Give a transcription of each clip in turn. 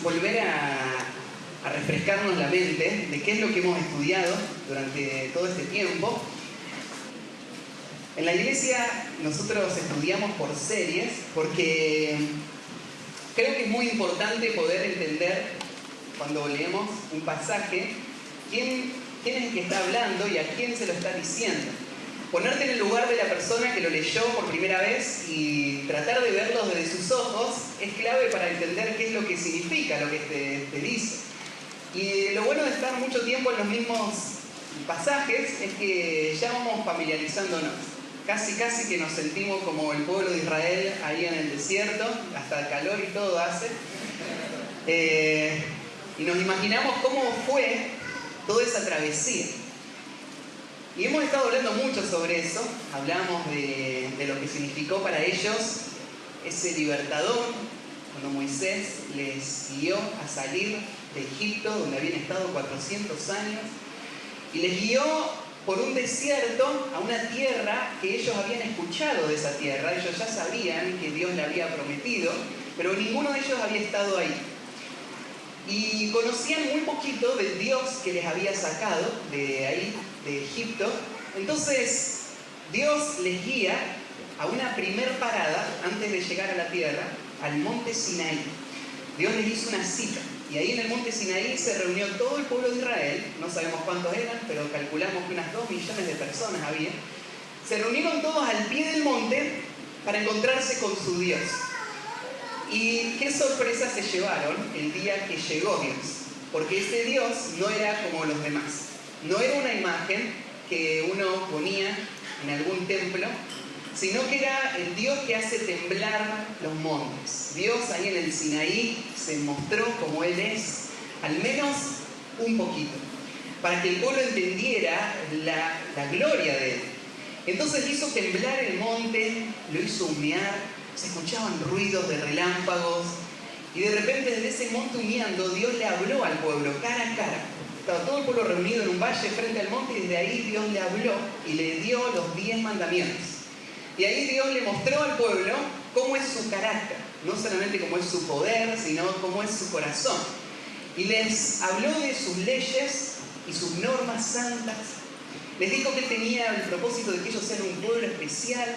volver a refrescarnos la mente de qué es lo que hemos estudiado durante todo este tiempo. En la iglesia nosotros estudiamos por series porque creo que es muy importante poder entender cuando leemos un pasaje quién es el que está hablando y a quién se lo está diciendo. Ponerte en el lugar de la persona que lo leyó por primera vez y tratar de verlo desde sus ojos es clave para entender qué es lo que significa lo que te dice. Y lo bueno de estar mucho tiempo en los mismos pasajes es que ya vamos familiarizándonos. Casi que nos sentimos como el pueblo de Israel ahí en el desierto, hasta el calor y todo hace. Y nos imaginamos cómo fue toda esa travesía. Y hemos estado hablando mucho sobre eso. Hablamos de lo que significó para ellos ese libertador, cuando Moisés les guió a salir de Egipto, donde habían estado 400 años, y les guió por un desierto a una tierra que ellos habían escuchado de esa tierra. Ellos ya sabían que Dios le había prometido, pero ninguno de ellos había estado ahí. Y conocían muy poquito del Dios que les había sacado de ahí, de Egipto. Entonces, Dios les guía a una primer parada antes de llegar a la tierra, al monte Sinaí. Dios les hizo una cita. Y ahí en el monte Sinaí se reunió todo el pueblo de Israel. No sabemos cuántos eran, pero calculamos que unas 2 millones de personas había. Se reunieron todos al pie del monte para encontrarse con su Dios. Y qué sorpresa se llevaron el día que llegó Dios. Porque ese Dios no era como los demás. No era una imagen que uno ponía en algún templo, sino que era el Dios que hace temblar los montes. Dios ahí en el Sinaí se mostró como Él es, al menos un poquito, para que el pueblo entendiera la gloria de Él. Entonces hizo temblar el monte, lo hizo humear, se escuchaban ruidos de relámpagos, y de repente desde ese monte humeando, Dios le habló al pueblo cara a cara. Estaba todo el pueblo reunido en un valle frente al monte, y desde ahí Dios le habló y le dio los 10 mandamientos. Y ahí Dios le mostró al pueblo cómo es su carácter, no solamente cómo es su poder, sino cómo es su corazón. Y les habló de sus leyes y sus normas santas. Les dijo que él tenía el propósito de que ellos sean un pueblo especial.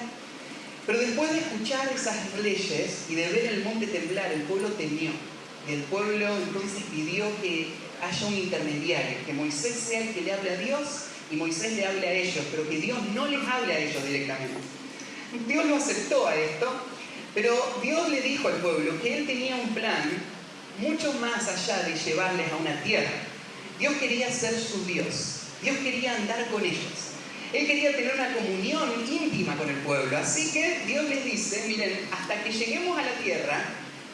Pero después de escuchar esas leyes y de ver el monte temblar, el pueblo temió. Y el pueblo entonces pidió que haya un intermediario, que Moisés sea el que le hable a Dios y Moisés le hable a ellos, pero que Dios no les hable a ellos directamente. Dios lo aceptó a esto, pero Dios le dijo al pueblo que Él tenía un plan mucho más allá de llevarles a una tierra. Dios quería ser su Dios, Dios quería andar con ellos. Él quería tener una comunión íntima con el pueblo, así que Dios les dice, miren, hasta que lleguemos a la tierra,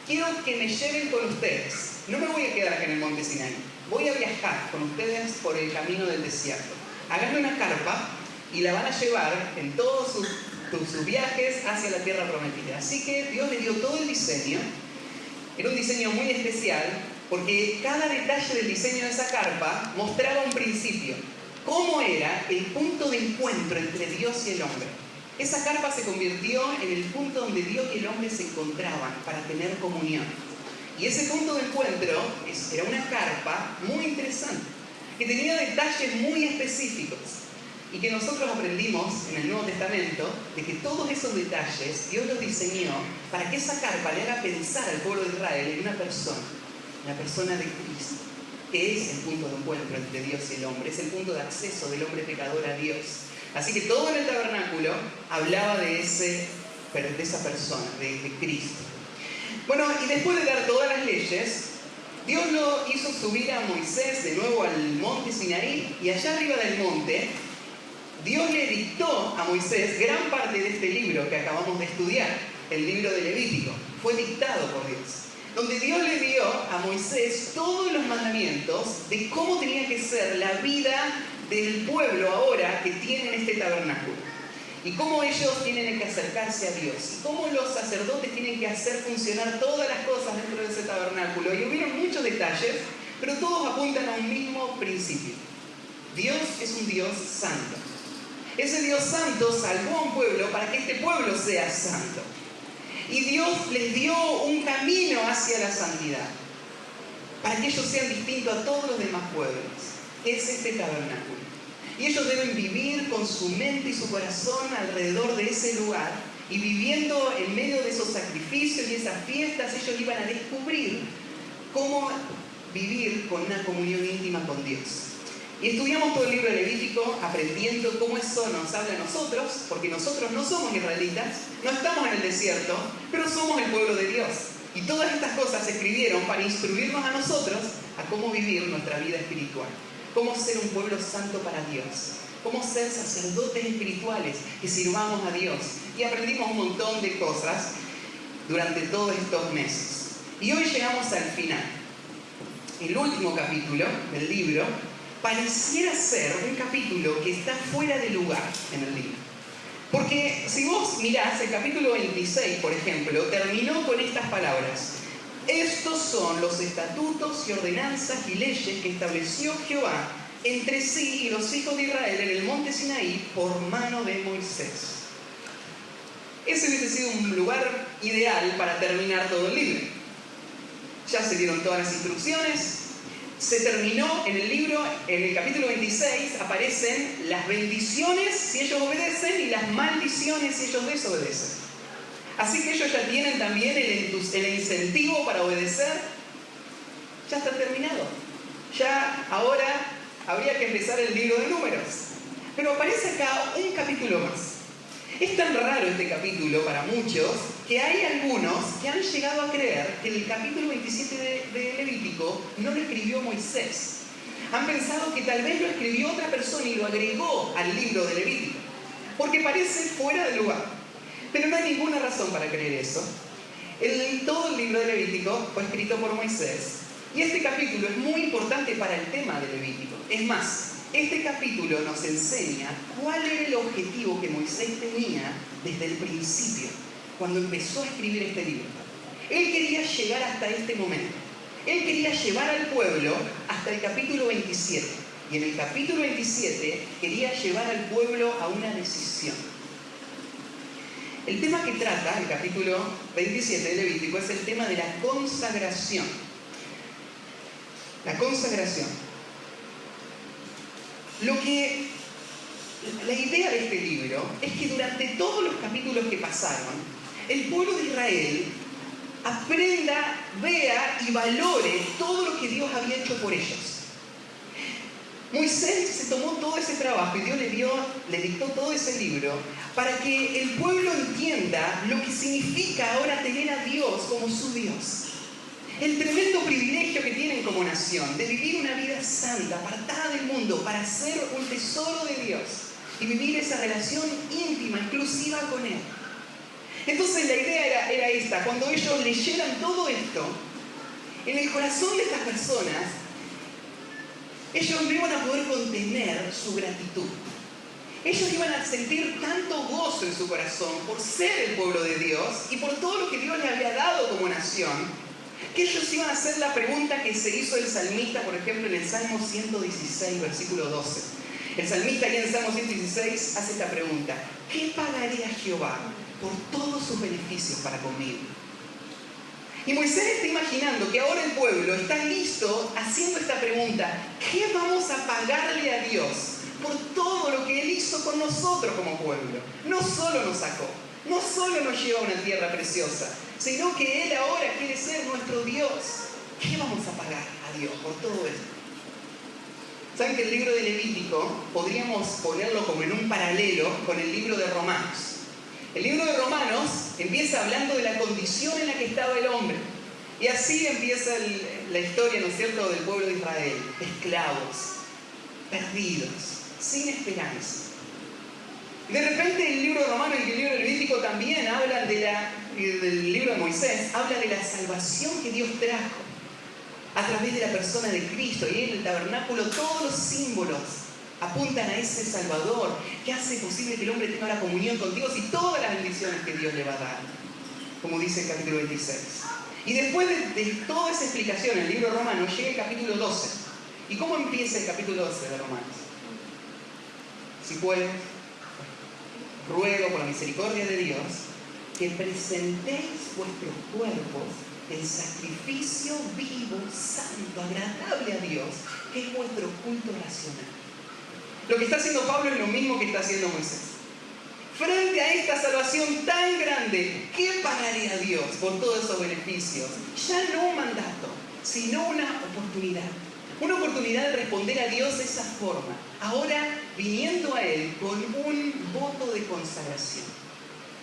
quiero que me lleven con ustedes. No me voy a quedar acá en el monte Sinaí, voy a viajar con ustedes por el camino del desierto. Háganme una carpa y la van a llevar en todos sus viajes hacia la tierra prometida. Así que Dios le dio todo el diseño. Era un diseño muy especial porque cada detalle del diseño de esa carpa mostraba un principio. Cómo era el punto de encuentro entre Dios y el hombre. Esa carpa se convirtió en el punto donde Dios y el hombre se encontraban para tener comunión. Y ese punto de encuentro era una carpa muy interesante, que tenía detalles muy específicos. Y que nosotros aprendimos en el Nuevo Testamento de que todos esos detalles Dios los diseñó para que esa carpa le haga pensar al pueblo de Israel en una persona de Cristo, que es el punto de encuentro entre Dios y el hombre, es el punto de acceso del hombre pecador a Dios. Así que todo en el tabernáculo hablaba de esa persona, de Cristo. Bueno, y después de dar todas las leyes, Dios lo hizo subir a Moisés de nuevo al monte Sinaí, y allá arriba del monte Dios le dictó a Moisés gran parte de este libro que acabamos de estudiar, el libro de Levítico. Fue dictado por Dios, donde Dios le dio a Moisés todos los mandamientos de cómo tenía que ser la vida del pueblo ahora que tienen este tabernáculo. Y cómo ellos tienen que acercarse a Dios. Y cómo los sacerdotes tienen que hacer funcionar todas las cosas dentro de ese tabernáculo. Y hubieron muchos detalles, pero todos apuntan a un mismo principio. Dios es un Dios santo. Ese Dios santo salvó a un pueblo para que este pueblo sea santo. Y Dios les dio un camino hacia la santidad. para que ellos sean distintos a todos los demás pueblos. Es este tabernáculo. Y ellos deben vivir con su mente y su corazón alrededor de ese lugar, y viviendo en medio de esos sacrificios y esas fiestas, ellos iban a descubrir cómo vivir con una comunión íntima con Dios. Y estudiamos todo el libro de Levítico aprendiendo cómo eso nos habla a nosotros, porque nosotros no somos israelitas, no estamos en el desierto, pero somos el pueblo de Dios. Y todas estas cosas se escribieron para instruirnos a nosotros a cómo vivir nuestra vida espiritual, cómo ser un pueblo santo para Dios, cómo ser sacerdotes espirituales que sirvamos a Dios. Y aprendimos un montón de cosas durante todos estos meses. Y hoy llegamos al final. El último capítulo del libro pareciera ser un capítulo que está fuera de lugar en el libro. Porque si vos mirás el capítulo 26, por ejemplo, terminó con estas palabras: estos son los estatutos y ordenanzas y leyes que estableció Jehová entre sí y los hijos de Israel en el monte Sinaí por mano de Moisés. Ese hubiese sido un lugar ideal para terminar todo el libro. Ya se dieron todas las instrucciones, se terminó en el libro, en el capítulo 26 aparecen las bendiciones si ellos obedecen y las maldiciones si ellos desobedecen. Así que ellos ya tienen también el incentivo para obedecer. Ya está terminado. Ya ahora habría que empezar el libro de Números. Pero aparece acá un capítulo más. Es tan raro este capítulo para muchos que hay algunos que han llegado a creer que el capítulo 27 de Levítico no lo escribió Moisés. Han pensado que tal vez lo escribió otra persona y lo agregó al libro de Levítico, porque parece fuera de lugar. Pero no hay ninguna razón para creer eso. Todo el libro de Levítico fue escrito por Moisés. Y este capítulo es muy importante para el tema de Levítico. Es más, este capítulo nos enseña cuál era el objetivo que Moisés tenía desde el principio, cuando empezó a escribir este libro. Él quería llegar hasta este momento. Él quería llevar al pueblo hasta el capítulo 27. Y en el capítulo 27 quería llevar al pueblo a una decisión. El tema que trata el capítulo 27 de Levítico es el tema de la consagración. La consagración. La idea de este libro es que durante todos los capítulos que pasaron, el pueblo de Israel aprenda, vea y valore todo lo que Dios había hecho por ellos. Moisés se tomó todo ese trabajo y Dios le dictó todo ese libro para que el pueblo entienda lo que significa ahora tener a Dios como su Dios. El tremendo privilegio que tienen como nación de vivir una vida santa, apartada del mundo, para ser un tesoro de Dios y vivir esa relación íntima, exclusiva con Él. Entonces la idea era esta: cuando ellos leyeran todo esto, en el corazón de estas personas, ellos no iban a poder contener su gratitud. Ellos iban a sentir tanto gozo en su corazón por ser el pueblo de Dios y por todo lo que Dios les había dado como nación, que ellos iban a hacer la pregunta que se hizo el salmista, por ejemplo, en el Salmo 116, versículo 12. El salmista aquí en el Salmo 116 hace esta pregunta: ¿qué pagaré a Jehová por todos sus beneficios para conmigo? Y Moisés está imaginando que ahora el pueblo está listo haciendo esta pregunta: ¿qué vamos a pagarle a Dios por todo lo que Él hizo con nosotros como pueblo? No solo nos sacó, no solo nos lleva a una tierra preciosa, sino que Él ahora quiere ser nuestro Dios. ¿Qué vamos a pagar a Dios por todo esto? ¿Saben que el libro de Levítico podríamos ponerlo como en un paralelo con el libro de Romanos? El libro de Romanos empieza hablando de la condición en la que estaba el hombre. Y así empieza la historia, ¿no es cierto?, del pueblo de Israel. Esclavos, perdidos, sin esperanza. Y de repente el libro de Romanos y el libro de Levítico también hablan del libro de Moisés, habla de la salvación que Dios trajo a través de la persona de Cristo. Y en el tabernáculo todos los símbolos apuntan a ese Salvador que hace posible que el hombre tenga la comunión con Dios y todas las bendiciones que Dios le va a dar, como dice el capítulo 26. Y después de toda esa explicación en el libro de Romanos llega el capítulo 12. ¿Y cómo empieza el capítulo 12 de Romanos? Si pueden, ruego por la misericordia de Dios que presentéis vuestros cuerpos el sacrificio vivo, santo, agradable a Dios, que es vuestro culto racional. Lo que está haciendo Pablo es lo mismo que está haciendo Moisés. Frente a esta salvación tan grande, ¿qué pagaría Dios por todos esos beneficios? Ya no un mandato, sino una oportunidad. Una oportunidad de responder a Dios de esa forma. Ahora, viniendo a Él con un voto de consagración.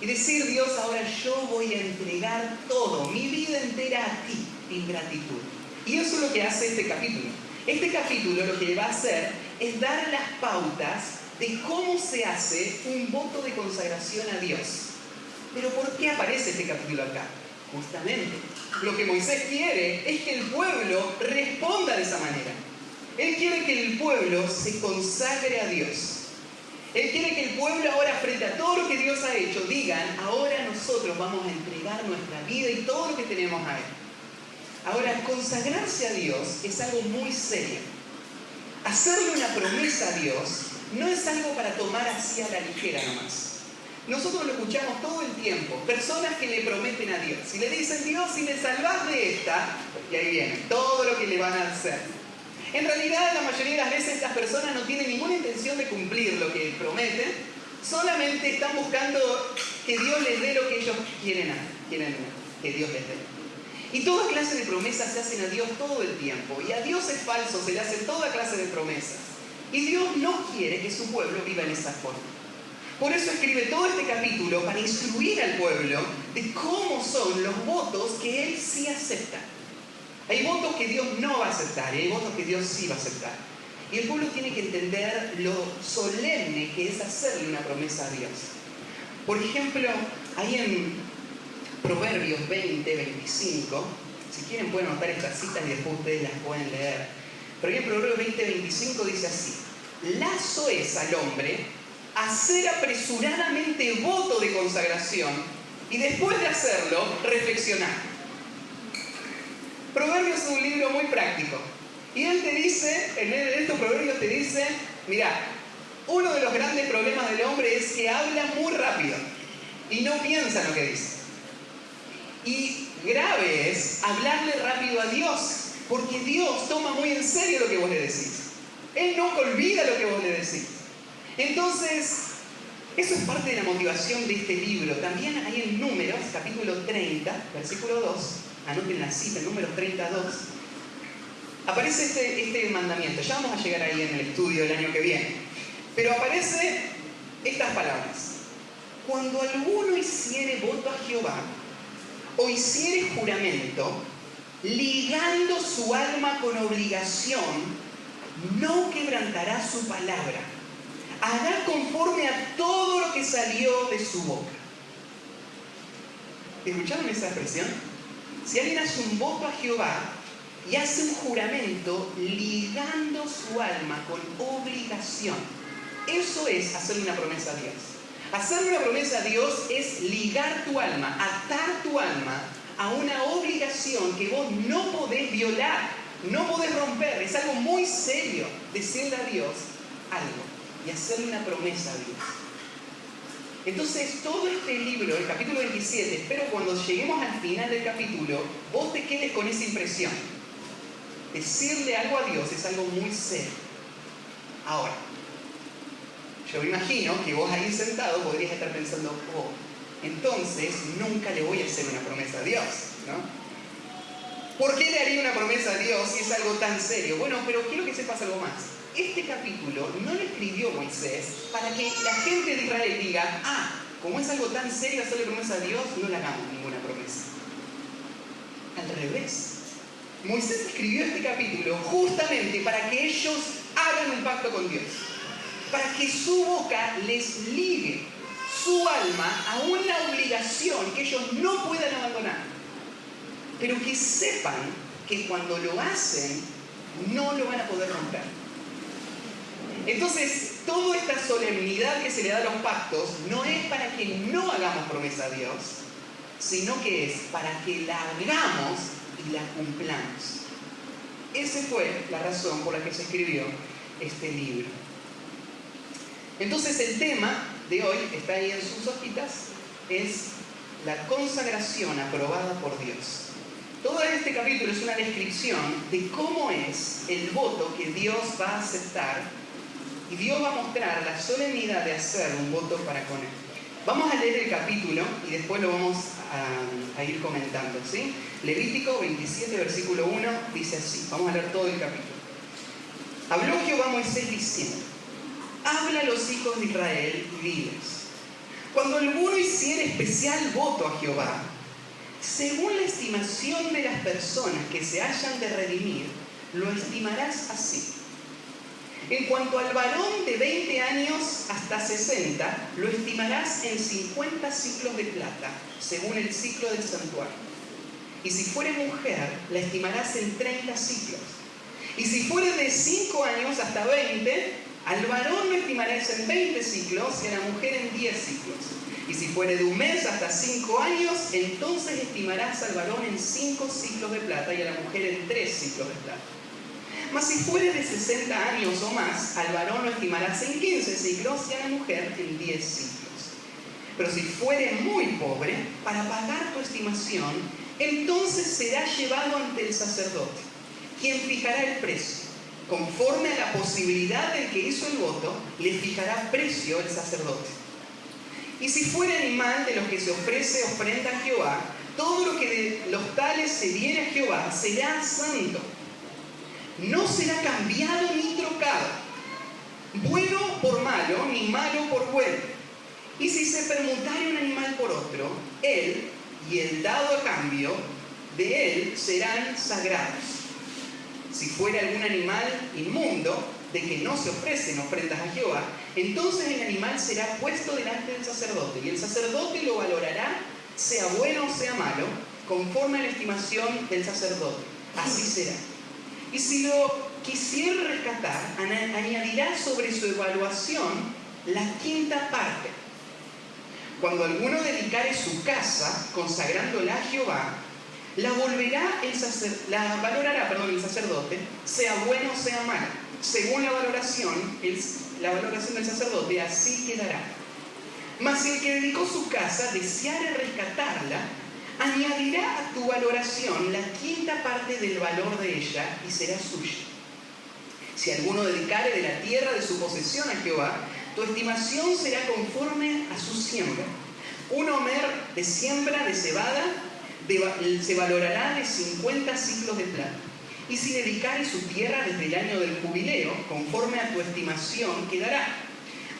Y decir, Dios, ahora yo voy a entregar todo, mi vida entera a ti, en gratitud. Y eso es lo que hace este capítulo. Este capítulo lo que va a hacer es dar las pautas de cómo se hace un voto de consagración a Dios. Pero ¿por qué aparece este capítulo acá? Justamente, lo que Moisés quiere es que el pueblo responda de esa manera. Él quiere que el pueblo se consagre a Dios. Él quiere que el pueblo ahora, frente a todo lo que Dios ha hecho, digan, ahora nosotros vamos a entregar nuestra vida y todo lo que tenemos a Él. Ahora, consagrarse a Dios es algo muy serio. Hacerle una promesa a Dios no es algo para tomar así a la ligera nomás. Nosotros lo escuchamos todo el tiempo. Personas que le prometen a Dios. Y le dicen, Dios, si me salvás de esta, y ahí viene todo lo que le van a hacer. En realidad, la mayoría de las veces estas personas no tienen ninguna intención de cumplir lo que prometen. Solamente están buscando que Dios les dé lo que ellos quieren que Dios les dé. Y toda clase de promesas se hacen a Dios todo el tiempo. Y a Dios es falso, se le hacen toda clase de promesas. Y Dios no quiere que su pueblo viva en esa forma. Por eso escribe todo este capítulo para instruir al pueblo de cómo son los votos que Él sí acepta. Hay votos que Dios no va a aceptar y hay votos que Dios sí va a aceptar. Y el pueblo tiene que entender lo solemne que es hacerle una promesa a Dios. Por ejemplo, ahí en Proverbios 20, 25, si quieren pueden anotar estas citas y después ustedes las pueden leer. Pero ahí en Proverbios 20, 25 dice así: lazo es al hombre hacer apresuradamente voto de consagración y después de hacerlo, reflexionar. Proverbios es un libro muy práctico. Y él te dice, en estos proverbios te dice, mira, uno de los grandes problemas del hombre es que habla muy rápido y no piensa en lo que dice. Y grave es hablarle rápido a Dios, porque Dios toma muy en serio lo que vos le decís. Él no olvida lo que vos le decís. Entonces, eso es parte de la motivación de este libro. También hay en Números, capítulo 30, versículo 2, anoten la cita, en Números 32, aparece este mandamiento. Ya vamos a llegar ahí en el estudio del año que viene. Pero aparece estas palabras: cuando alguno hiciere voto a Jehová, o hiciere juramento, ligando su alma con obligación, no quebrantará su palabra. Hará conforme a todo lo que salió de su boca. ¿Escucharon esa expresión? Si alguien hace un voto a Jehová y hace un juramento ligando su alma con obligación, eso es hacerle una promesa a Dios. Hacerle una promesa a Dios es ligar tu alma, atar tu alma a una obligación que vos no podés violar, no podés romper. Es algo muy serio decirle a Dios algo y hacerle una promesa a Dios. Entonces, todo este libro, el capítulo 27, espero cuando lleguemos al final del capítulo, vos te quedes con esa impresión. Decirle algo a Dios es algo muy serio. Ahora, yo me imagino que vos ahí sentado podrías estar pensando, oh, entonces nunca le voy a hacer una promesa a Dios, ¿no? ¿Por qué le haría una promesa a Dios si es algo tan serio? Bueno, pero quiero que sepas algo más. Este capítulo no lo escribió Moisés para que la gente de Israel diga, como es algo tan serio hacerle promesa a Dios, no le hagamos ninguna promesa. Al revés. Moisés escribió este capítulo justamente para que ellos hagan un pacto con Dios. Para que su boca les ligue su alma a una obligación que ellos no puedan abandonar. Pero que sepan que cuando lo hacen, no lo van a poder romper. Entonces, toda esta solemnidad que se le da a los pactos no es para que no hagamos promesa a Dios, sino que es para que la hagamos y la cumplamos. Esa fue la razón por la que se escribió este libro. Entonces, el tema de hoy, está ahí en sus hojitas, es la consagración aprobada por Dios. Todo este capítulo es una descripción de cómo es el voto que Dios va a aceptar, y Dios va a mostrar la solemnidad de hacer un voto para con Él. Vamos a leer el capítulo y después lo vamos a ir comentando, ¿sí? Levítico 27, versículo 1, dice así. Vamos a leer todo el capítulo. Habló Jehová a Moisés diciendo: habla a los hijos de Israel y diles: cuando alguno hiciere especial voto a Jehová, según la estimación de las personas que se hayan de redimir, lo estimarás así. En cuanto al varón de 20 años hasta 60, lo estimarás en 50 siclos de plata, según el ciclo del santuario. Y si fuere mujer, la estimarás en 30 siclos. Y si fuere de 5 años hasta 20, al varón lo estimarás en 20 siclos y a la mujer en 10 siclos. Y si fuere de un mes hasta 5 años, entonces estimarás al varón en 5 siclos de plata y a la mujer en 3 siclos de plata. Mas si fuere de 60 años o más, al varón lo estimarás en 15 siclos y a la mujer en 10 siclos. Pero si fuere muy pobre, para pagar tu estimación, entonces será llevado ante el sacerdote, quien fijará el precio. Conforme a la posibilidad del que hizo el voto, le fijará precio el sacerdote. Y si fuere animal de los que se ofrece ofrenda a Jehová, todo lo que de los tales se diere a Jehová será santo. No será cambiado ni trocado, bueno por malo, ni malo por bueno. Y si se permutare un animal por otro, él y el dado a cambio de él serán sagrados. Si fuera algún animal inmundo, de que no se ofrecen ofrendas a Jehová, entonces el animal será puesto delante del sacerdote, y el sacerdote lo valorará, sea bueno o sea malo, conforme a la estimación del sacerdote. Así será. Y si lo quisiera rescatar, añadirá sobre su evaluación la quinta parte. Cuando alguno dedicare su casa, consagrándola a Jehová, la valorará el sacerdote, sea bueno o sea malo. Según la valoración del sacerdote, así quedará. Mas si el que dedicó su casa deseara rescatarla, añadirá a tu valoración la quinta parte del valor de ella y será suya. Si alguno dedicare de la tierra de su posesión a Jehová, tu estimación será conforme a su siembra. Un homer de siembra de cebada se valorará de 50 siclos de plata. Y si dedicare su tierra desde el año del jubileo, conforme a tu estimación quedará.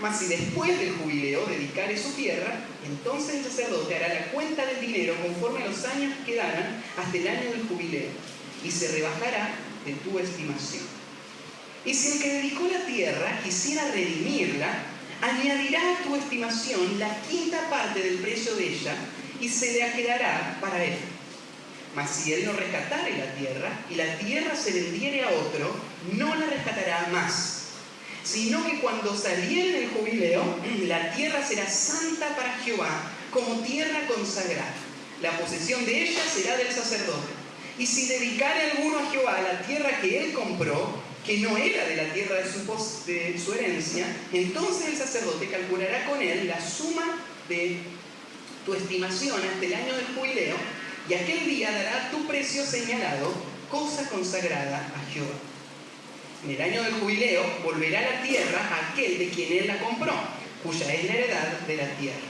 Mas si después del jubileo dedicare su tierra, entonces el sacerdote hará la cuenta del dinero conforme a los años que quedaran hasta el año del jubileo, y se rebajará de tu estimación. Y si el que dedicó la tierra quisiera redimirla, añadirá a tu estimación la quinta parte del precio de ella, y se le quedará para él. Mas si él no rescatare la tierra, y la tierra se vendiere a otro, no la rescatará más, sino que cuando saliere del jubileo, la tierra será santa para Jehová, como tierra consagrada. La posesión de ella será del sacerdote. Y si dedicare alguno a Jehová la tierra que él compró, que no era de la tierra de su herencia, entonces el sacerdote calculará con él la suma de tu estimación hasta el año del jubileo, y aquel día dará tu precio señalado, cosa consagrada a Jehová. En el año del jubileo volverá la tierra a aquel de quien él la compró, cuya es la heredad de la tierra.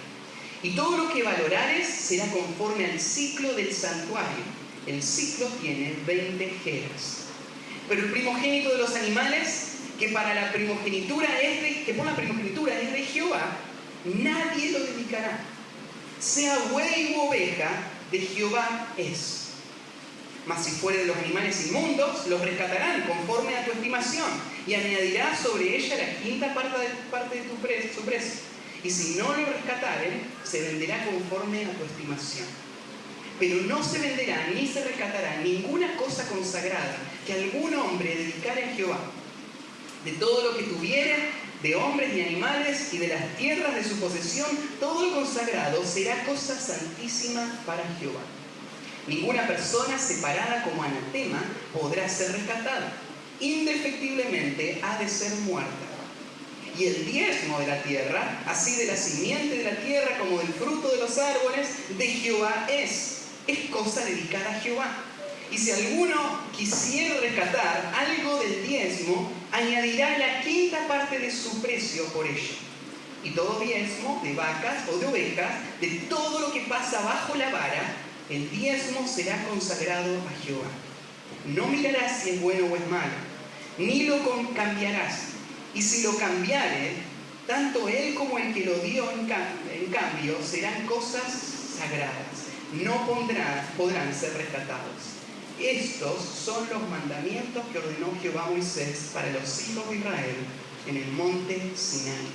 Y todo lo que valorares será conforme al ciclo del santuario. El ciclo tiene 20 jeras. Pero el primogénito de los animales, que por la primogenitura es de Jehová, nadie lo dedicará. Sea buey u oveja, de Jehová es. Mas si fuere de los animales inmundos, los rescatarán conforme a tu estimación, y añadirás sobre ella la quinta parte de su precio. Y si no lo rescataren, se venderá conforme a tu estimación. Pero no se venderá ni se rescatará ninguna cosa consagrada que algún hombre dedicare a Jehová. De todo lo que tuviere, de hombres y animales, y de las tierras de su posesión, todo lo consagrado será cosa santísima para Jehová. Ninguna persona separada como anatema podrá ser rescatada. Indefectiblemente ha de ser muerta. Y el diezmo de la tierra, así de la simiente de la tierra como del fruto de los árboles, de Jehová es cosa dedicada a Jehová. Y si alguno quisiera rescatar algo del diezmo, añadirá la quinta parte de su precio por ello. Y todo diezmo de vacas o de ovejas, de todo lo que pasa bajo la vara, el diezmo será consagrado a Jehová. No mirarás si es bueno o es malo, ni lo cambiarás. Y si lo cambiare, tanto él como el que lo dio en cambio serán cosas sagradas. No podrán ser rescatados. Estos son los mandamientos que ordenó Jehová a Moisés para los hijos de Israel en el monte Sinaí.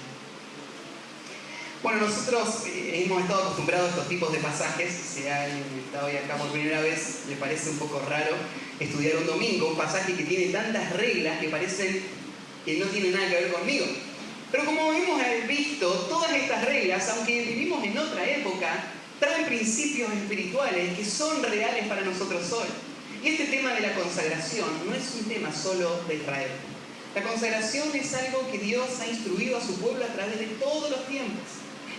Bueno, nosotros hemos estado acostumbrados a estos tipos de pasajes. Si alguien está hoy acá por primera vez, le parece un poco raro estudiar un domingo un pasaje que tiene tantas reglas que parecen que no tienen nada que ver conmigo. Pero como hemos visto, todas estas reglas, aunque vivimos en otra época, traen principios espirituales que son reales para nosotros hoy. Y este tema de la consagración no es un tema solo de Israel. La consagración es algo que Dios ha instruido a su pueblo a través de todos los tiempos.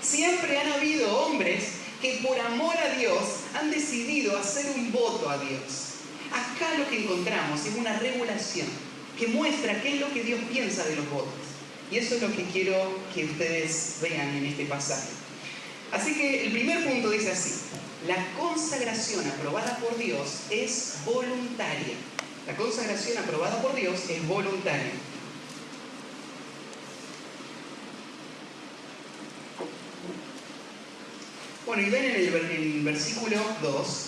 Siempre han habido hombres que por amor a Dios han decidido hacer un voto a Dios. Acá lo que encontramos es una regulación que muestra qué es lo que Dios piensa de los votos. Y eso es lo que quiero que ustedes vean en este pasaje. Así que el primer punto dice así: la consagración aprobada por Dios es voluntaria. La consagración aprobada por Dios es voluntaria. Bueno, y ven en el versículo 2,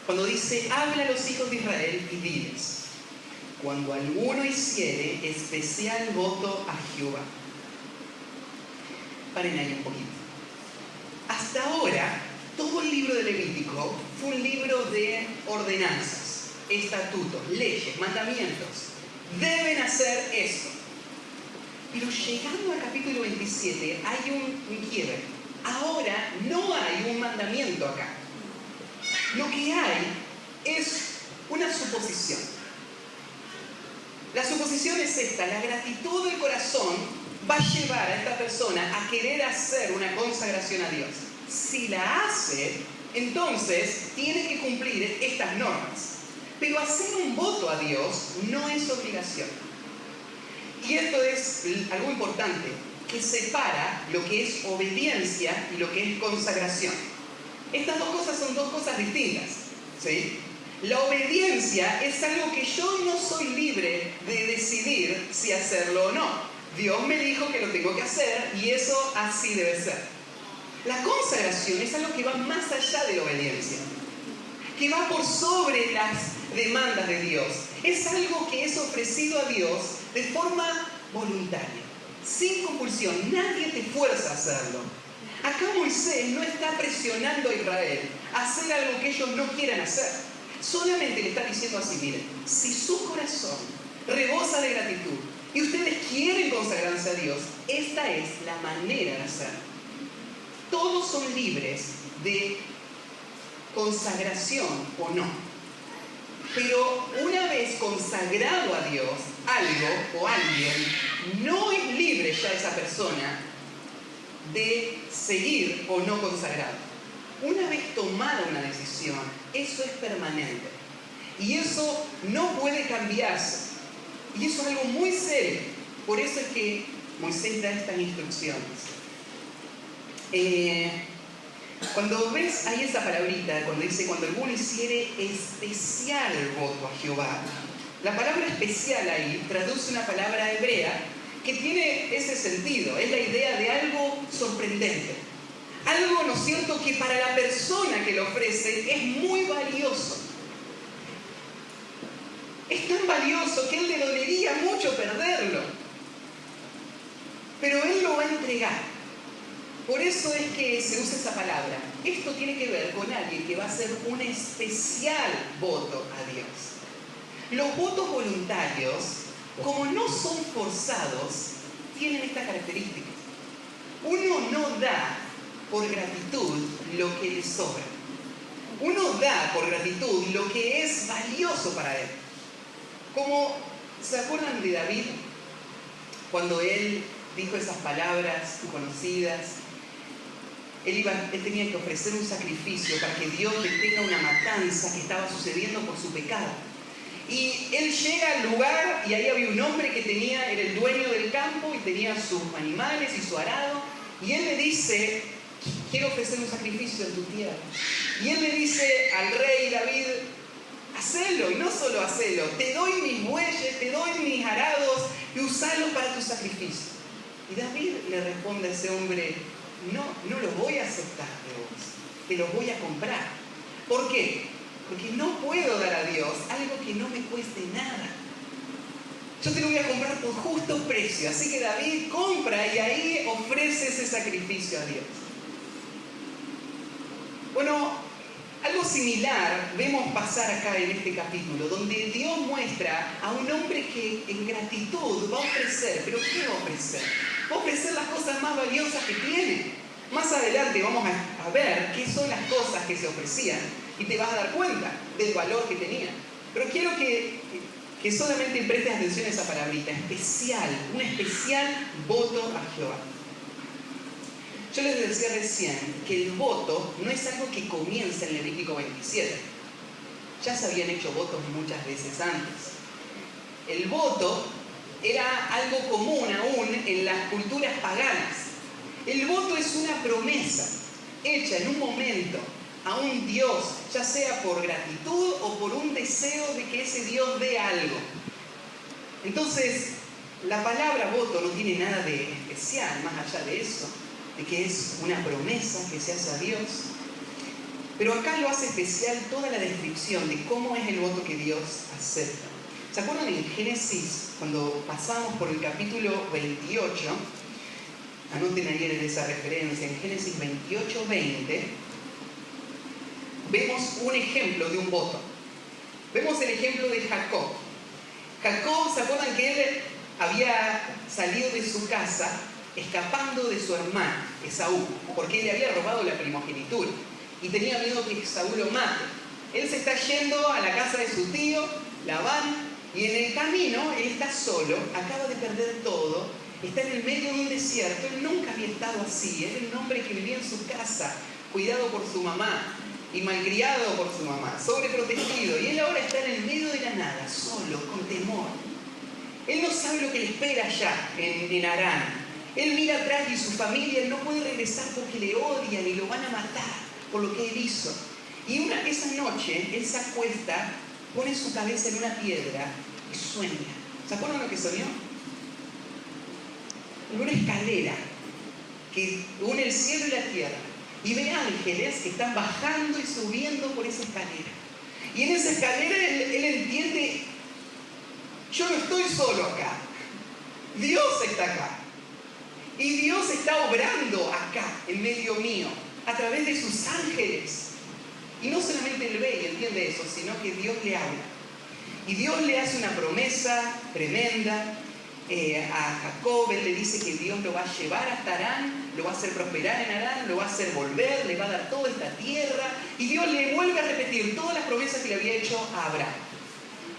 cuando dice: habla a los hijos de Israel y diles, cuando alguno hiciere especial voto a Jehová. Paren ahí un poquito. Hasta ahora, todo el libro de Levítico fue un libro de ordenanzas, estatutos, leyes, mandamientos. Deben hacer esto. Pero llegando al capítulo 27 hay un quiebre. Ahora no hay un mandamiento acá. Lo que hay es una suposición. La suposición es esta: la gratitud del corazón va a llevar a esta persona a querer hacer una consagración a Dios. Si la hace, entonces tiene que cumplir estas normas. Pero hacer un voto a Dios no es obligación. Y esto es algo importante, que separa lo que es obediencia y lo que es consagración. Estas dos cosas son dos cosas distintas, ¿sí? La obediencia es algo que yo no soy libre de decidir si hacerlo o no. Dios me dijo que lo tengo que hacer y eso así debe ser. La consagración es algo que va más allá de la obediencia, que va por sobre las demandas de Dios. Es algo que es ofrecido a Dios de forma voluntaria, sin compulsión. Nadie te fuerza a hacerlo. Acá Moisés no está presionando a Israel a hacer algo que ellos no quieran hacer. Solamente le está diciendo así: miren, si su corazón rebosa de gratitud y ustedes quieren consagrarse a Dios, esta es la manera de hacerlo. Todos son libres de consagración o no. Pero una vez consagrado a Dios, algo o alguien, no es libre ya esa persona de seguir o no consagrado. Una vez tomada una decisión, eso es permanente. Y eso no puede cambiarse. Y eso es algo muy serio. Por eso es que Moisés da estas instrucciones. Cuando ves ahí esa palabrita, cuando dice: cuando alguno hiciere especial voto a Jehová, la palabra especial ahí traduce una palabra hebrea que tiene ese sentido. Es la idea de algo sorprendente. Algo, ¿no es cierto?, que para la persona que lo ofrece es muy valioso. Es tan valioso que él le dolería mucho perderlo. Pero él lo va a entregar. Por eso es que se usa esa palabra. Esto tiene que ver con alguien que va a hacer un especial voto a Dios. Los votos voluntarios, como no son forzados, tienen esta característica. Uno no da por gratitud lo que le sobra. Uno da por gratitud lo que es valioso para él. Como, ¿se acuerdan de David? Cuando él dijo esas palabras conocidas: Él tenía que ofrecer un sacrificio para que Dios detenga una matanza que estaba sucediendo por su pecado. Y él llega al lugar y ahí había un hombre que era el dueño del campo y tenía sus animales y su arado. Y él le dice, quiero ofrecer un sacrificio en tu tierra. Y él le dice al rey David, hacelo, y no solo hacelo, te doy mis bueyes, te doy mis arados y usalos para tu sacrificio. Y David le responde a ese hombre, no los voy a aceptar de vos, te los voy a comprar. ¿Por qué? Porque no puedo dar a Dios algo que no me cueste nada. Yo te lo voy a comprar por justo precio. Así que David compra y ahí ofrece ese sacrificio a Dios. Bueno, algo similar vemos pasar acá en este capítulo, donde Dios muestra a un hombre que en gratitud va a ofrecer. ¿Pero qué va a ofrecer? Va a ofrecer las cosas más valiosas que tiene. Más adelante vamos a ver qué son las cosas que se ofrecían y te vas a dar cuenta del valor que tenía. Pero quiero que solamente prestes atención a esa palabrita, especial, un especial voto a Jehová. Yo les decía recién que el voto no es algo que comienza en Levítico 27. Ya se habían hecho votos muchas veces antes. El voto era algo común aún en las culturas paganas. El voto es una promesa hecha en un momento a un Dios, ya sea por gratitud o por un deseo de que ese Dios dé algo. Entonces, la palabra voto no tiene nada de especial, más allá de eso, de que es una promesa que se hace a Dios. Pero acá lo hace especial toda la descripción de cómo es el voto que Dios acepta. ¿Se acuerdan en Génesis, cuando pasamos por el capítulo 28? Anoten ahí en esa referencia, en Génesis 28:20, vemos un ejemplo de un voto. Vemos el ejemplo de Jacob. Jacob, ¿se acuerdan que él había salido de su casa escapando de su hermano, Esaú, porque él le había robado la primogenitura y tenía miedo que Esaú lo mate? Él se está yendo a la casa de su tío, Labán, y en el camino él está solo, acaba de perder todo, está en el medio de un desierto. Él nunca había estado así. Era un hombre que vivía en su casa, cuidado por su mamá y malcriado por su mamá, sobreprotegido, y él ahora está en el medio de la nada, solo, con temor. Él no sabe lo que le espera allá en Harán. Él mira atrás y su familia no puede regresar porque le odian y lo van a matar por lo que él hizo. Y esa noche él se acuesta, pone su cabeza en una piedra y sueña. ¿Se acuerdan lo que soñó? Una escalera que une el cielo y la tierra. Y ve ángeles que están bajando y subiendo por esa escalera. Y en esa escalera él entiende, yo no estoy solo acá. Dios está acá. Y Dios está obrando acá, en medio mío, a través de sus ángeles. Y no solamente él ve y entiende eso, sino que Dios le habla. Y Dios le hace una promesa tremenda a Jacob. Él le dice que Dios lo va a llevar hasta Harán, lo va a hacer prosperar en Harán, lo va a hacer volver, le va a dar toda esta tierra. Y Dios le vuelve a repetir todas las promesas que le había hecho a Abraham.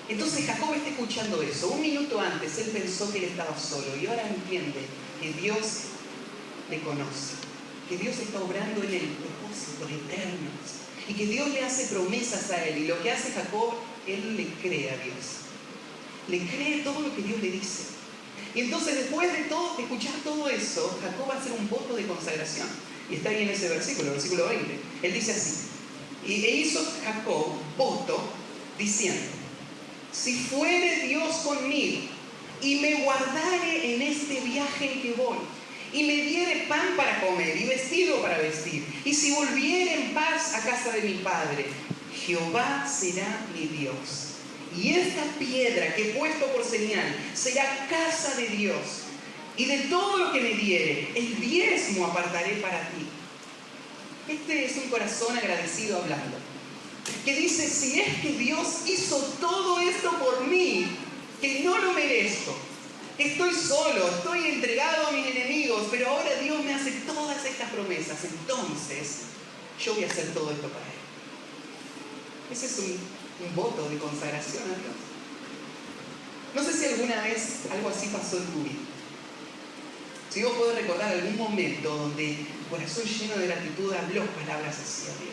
Entonces Jacob está escuchando eso. Un minuto antes él pensó que él estaba solo y ahora entiende que Dios le conoce, que Dios está obrando en el propósito eterno y que Dios le hace promesas a él. Y lo que hace Jacob, él le cree a Dios, le cree todo lo que Dios le dice. Y entonces después de escuchar todo eso, Jacob va a hacer un voto de consagración, y está ahí en ese versículo 20. Él dice así: e hizo Jacob voto diciendo, si fuere Dios conmigo y me guardare en este viaje en que voy, y me diere pan para comer y vestido para vestir, y si volviere en paz a casa de mi padre, Jehová será mi Dios. Y esta piedra que he puesto por señal será casa de Dios. Y de todo lo que me diere, el diezmo apartaré para ti. Este es un corazón agradecido hablando, que dice, si es que Dios hizo todo esto por mí, que no lo merezco, estoy solo, estoy entregado a mis enemigos, pero ahora Dios me hace todas estas promesas, entonces yo voy a hacer todo esto para Él. Ese es un voto de consagración a Dios. No sé si alguna vez algo así pasó en tu vida. Si vos podés recordar algún momento donde tu corazón lleno de gratitud habló palabras así a Dios.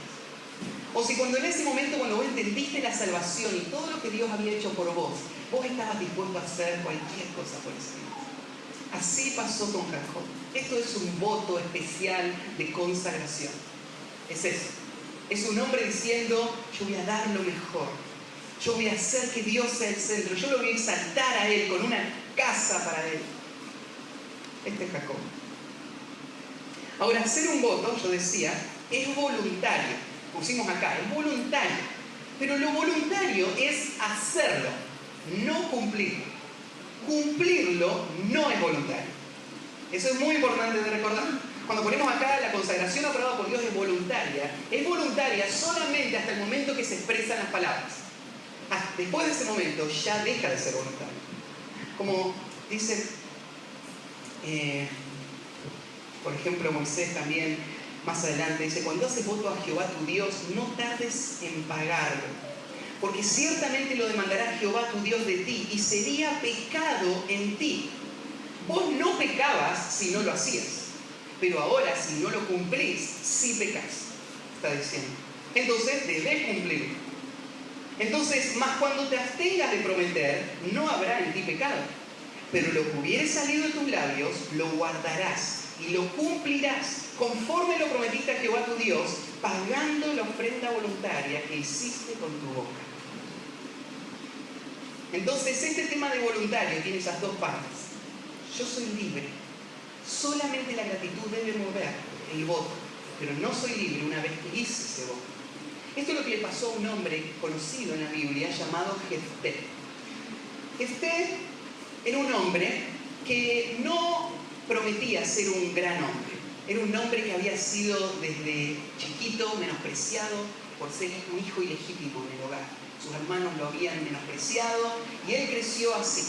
O si cuando en ese momento, cuando vos entendiste la salvación y todo lo que Dios había hecho por vos, vos estabas dispuesto a hacer cualquier cosa por ese Dios. Así pasó con Jacob. Esto es un voto especial de consagración. Es eso. Es un hombre diciendo, yo voy a dar lo mejor. Yo voy a hacer que Dios sea el centro. Yo lo voy a exaltar a Él con una casa para Él. Este es Jacob. Ahora, hacer un voto, yo decía, es voluntario. Pusimos acá, es voluntario. Pero lo voluntario es hacerlo, no cumplirlo. Cumplirlo no es voluntario. Eso es muy importante de recordar. Cuando ponemos acá la consagración aprobada por Dios es voluntaria solamente hasta el momento que se expresan las palabras. Después de ese momento ya deja de ser voluntario. Como dice, por ejemplo, Moisés también más adelante dice, cuando haces voto a Jehová tu Dios, no tardes en pagarlo, porque ciertamente lo demandará Jehová tu Dios de ti, y sería pecado en ti. Vos no pecabas si no lo hacías, pero ahora si no lo cumplís, sí pecás, está diciendo. Entonces debes cumplirlo. Entonces, más cuando te abstengas de prometer, no habrá en ti pecado. Pero lo que hubiere salido de tus labios, lo guardarás y lo cumplirás, conforme lo prometiste a Jehová tu Dios, pagando la ofrenda voluntaria que hiciste con tu boca. Entonces, este tema de voluntario tiene esas dos partes. Yo soy libre. Solamente la gratitud debe mover el voto, pero no soy libre una vez que hice ese voto. Esto es lo que le pasó a un hombre conocido en la Biblia llamado Jefté. Jefté era un hombre que no prometía ser un gran hombre. Era un hombre que había sido desde chiquito menospreciado por ser un hijo ilegítimo en el hogar. Sus hermanos lo habían menospreciado y él creció así.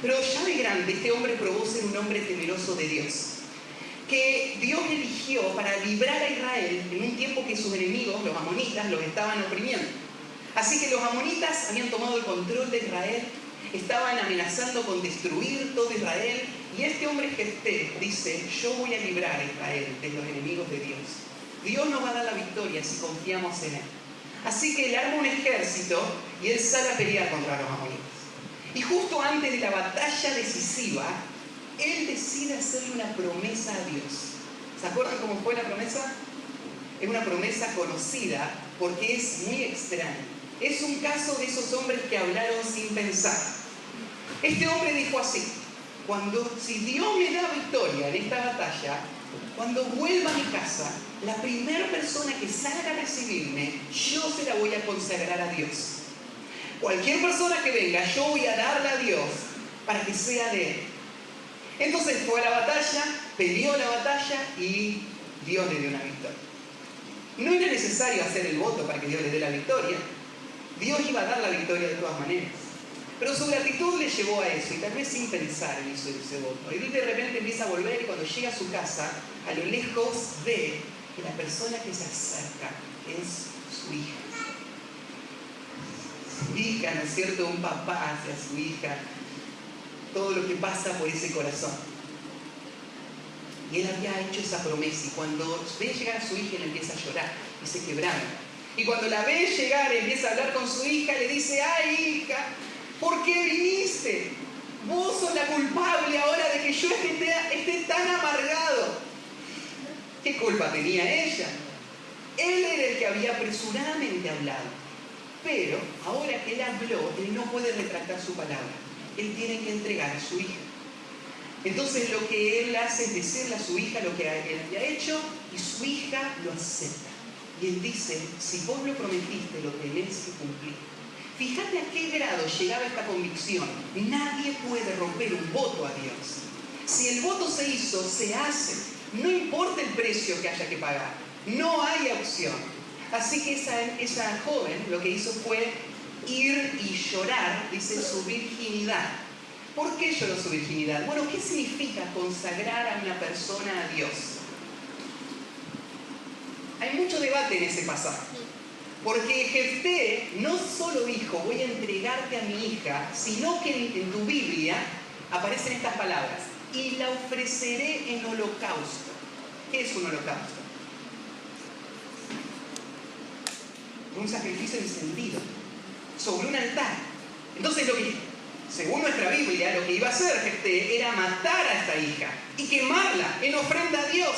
Pero ya de grande este hombre probó ser un hombre temeroso de Dios, que Dios eligió para librar a Israel en un tiempo que sus enemigos, los amonitas, los estaban oprimiendo. Así que los amonitas habían tomado el control de Israel, estaban amenazando con destruir todo Israel, y este hombre Jefté dice, yo voy a librar a Israel de los enemigos de Dios. Dios nos va a dar la victoria si confiamos en Él. Así que él arma un ejército y él sale a pelear contra los amonitas. Y justo antes de la batalla decisiva, él decide hacerle una promesa a Dios. ¿Se acuerdan cómo fue la promesa? Es una promesa conocida porque es muy extraña. Es un caso de esos hombres que hablaron sin pensar. Este hombre dijo así, si Dios me da victoria en esta batalla, cuando vuelva a mi casa, la primera persona que salga a recibirme, yo se la voy a consagrar a Dios. Cualquier persona que venga, yo voy a darle a Dios para que sea de Él. Entonces fue a la batalla, peleó la batalla y Dios le dio una victoria. No era necesario hacer el voto para que Dios le dé la victoria. Dios iba a dar la victoria de todas maneras. Pero su gratitud le llevó a eso y tal vez sin pensar él hizo ese voto. Y de repente empieza a volver y cuando llega a su casa, a lo lejos ve que la persona que se acerca es su hija. Su hija, ¿no es cierto? Un papá hacia su hija. Todo lo que pasa por ese corazón. Y él había hecho esa promesa y cuando ve llegar a su hija, él empieza a llorar y se quebranta. Y cuando la ve llegar, empieza a hablar con su hija, le dice, ¡ay, hija! ¿Por qué viniste? Vos sos la culpable ahora de que yo esté tan amargado. ¿Qué culpa tenía ella? Él era el que había apresuradamente hablado. Pero ahora que él habló, él no puede retractar su palabra. Él tiene que entregar a su hija. Entonces lo que él hace es decirle a su hija lo que él había hecho y su hija lo acepta. Y él dice, si vos lo prometiste, lo tenés que cumplir. Fíjate a qué grado llegaba esta convicción. Nadie puede romper un voto a Dios. Si el voto se hizo, se hace. No importa el precio que haya que pagar. No hay opción. Así que esa joven lo que hizo fue ir y llorar, dice, su virginidad. ¿Por qué lloró su virginidad? Bueno, ¿qué significa consagrar a una persona a Dios? Hay mucho debate en ese pasaje. Porque Jefté no solo dijo, voy a entregarte a mi hija, sino que en tu Biblia aparecen estas palabras. y la ofreceré en holocausto. ¿Qué es un holocausto? Un sacrificio encendido sobre un altar. Entonces, según nuestra Biblia, lo que iba a hacer Jefté era matar a esta hija y quemarla en ofrenda a Dios.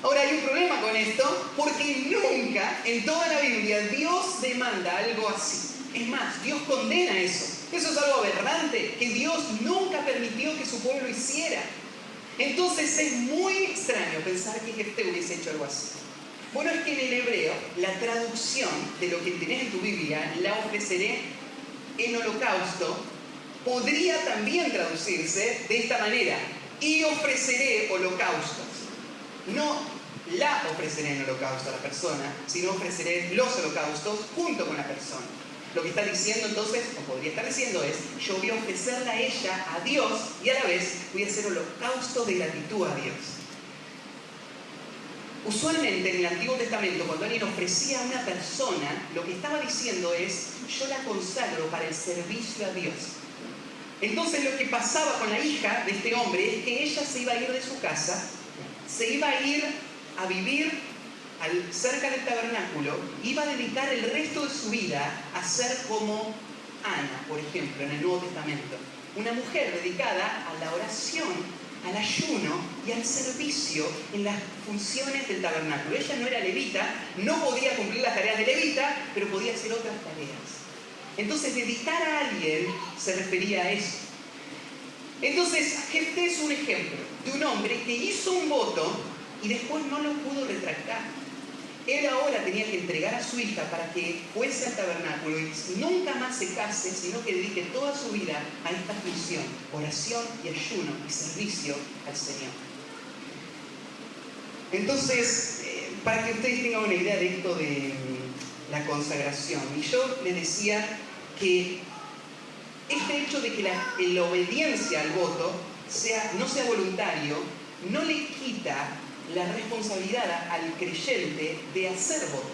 Ahora hay un problema con esto, porque nunca en toda la Biblia Dios demanda algo así. Es más, Dios condena eso. Eso es algo aberrante que Dios nunca permitió que su pueblo hiciera. Entonces es muy extraño pensar que Jefté hubiese hecho algo así. Bueno, es que en el hebreo, la traducción de lo que tenés en tu Biblia, la ofreceré en holocausto, podría también traducirse de esta manera: y ofreceré holocaustos. No la ofreceré en holocausto a la persona, sino ofreceré los holocaustos junto con la persona. Lo que está diciendo entonces, o podría estar diciendo, es: yo voy a ofrecerla a ella, a Dios, y a la vez voy a hacer holocausto de gratitud a Dios. Usualmente en el Antiguo Testamento, cuando alguien ofrecía a una persona, lo que estaba diciendo es: yo la consagro para el servicio a Dios. Entonces lo que pasaba con la hija de este hombre es que ella se iba a ir de su casa, se iba a ir a vivir cerca del tabernáculo, iba a dedicar el resto de su vida a ser como Ana, por ejemplo, en el Nuevo Testamento. Una mujer dedicada a la oración, al ayuno y al servicio en las funciones del tabernáculo. Ella no era levita, no podía cumplir las tareas de levita, pero podía hacer otras tareas. Entonces, dedicar a alguien se refería a eso. Entonces, Jefté es un ejemplo de un hombre que hizo un voto y después no lo pudo retractar. Él ahora tenía que entregar a su hija para que fuese al tabernáculo y nunca más se case, sino que dedique toda su vida a esta función: oración y ayuno y servicio al Señor. Entonces, para que ustedes tengan una idea de esto de la consagración, y yo les decía que este hecho de que la obediencia al voto no sea voluntario, no le quita la responsabilidad al creyente de hacer votos.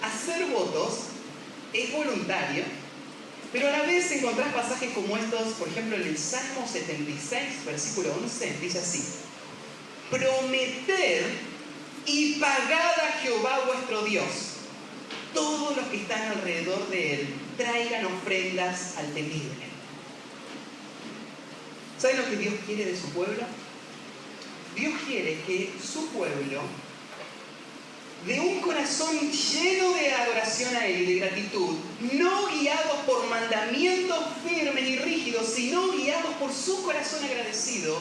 Hacer votos es voluntario, pero a la vez encontrás pasajes como estos, por ejemplo en el Salmo 76, versículo 11, dice así: prometed y pagad a Jehová vuestro Dios. Todos los que están alrededor de él traigan ofrendas al temible. ¿Saben lo que Dios quiere de su pueblo? Dios quiere que su pueblo, de un corazón lleno de adoración a Él y de gratitud, no guiados por mandamientos firmes y rígidos, sino guiados por su corazón agradecido,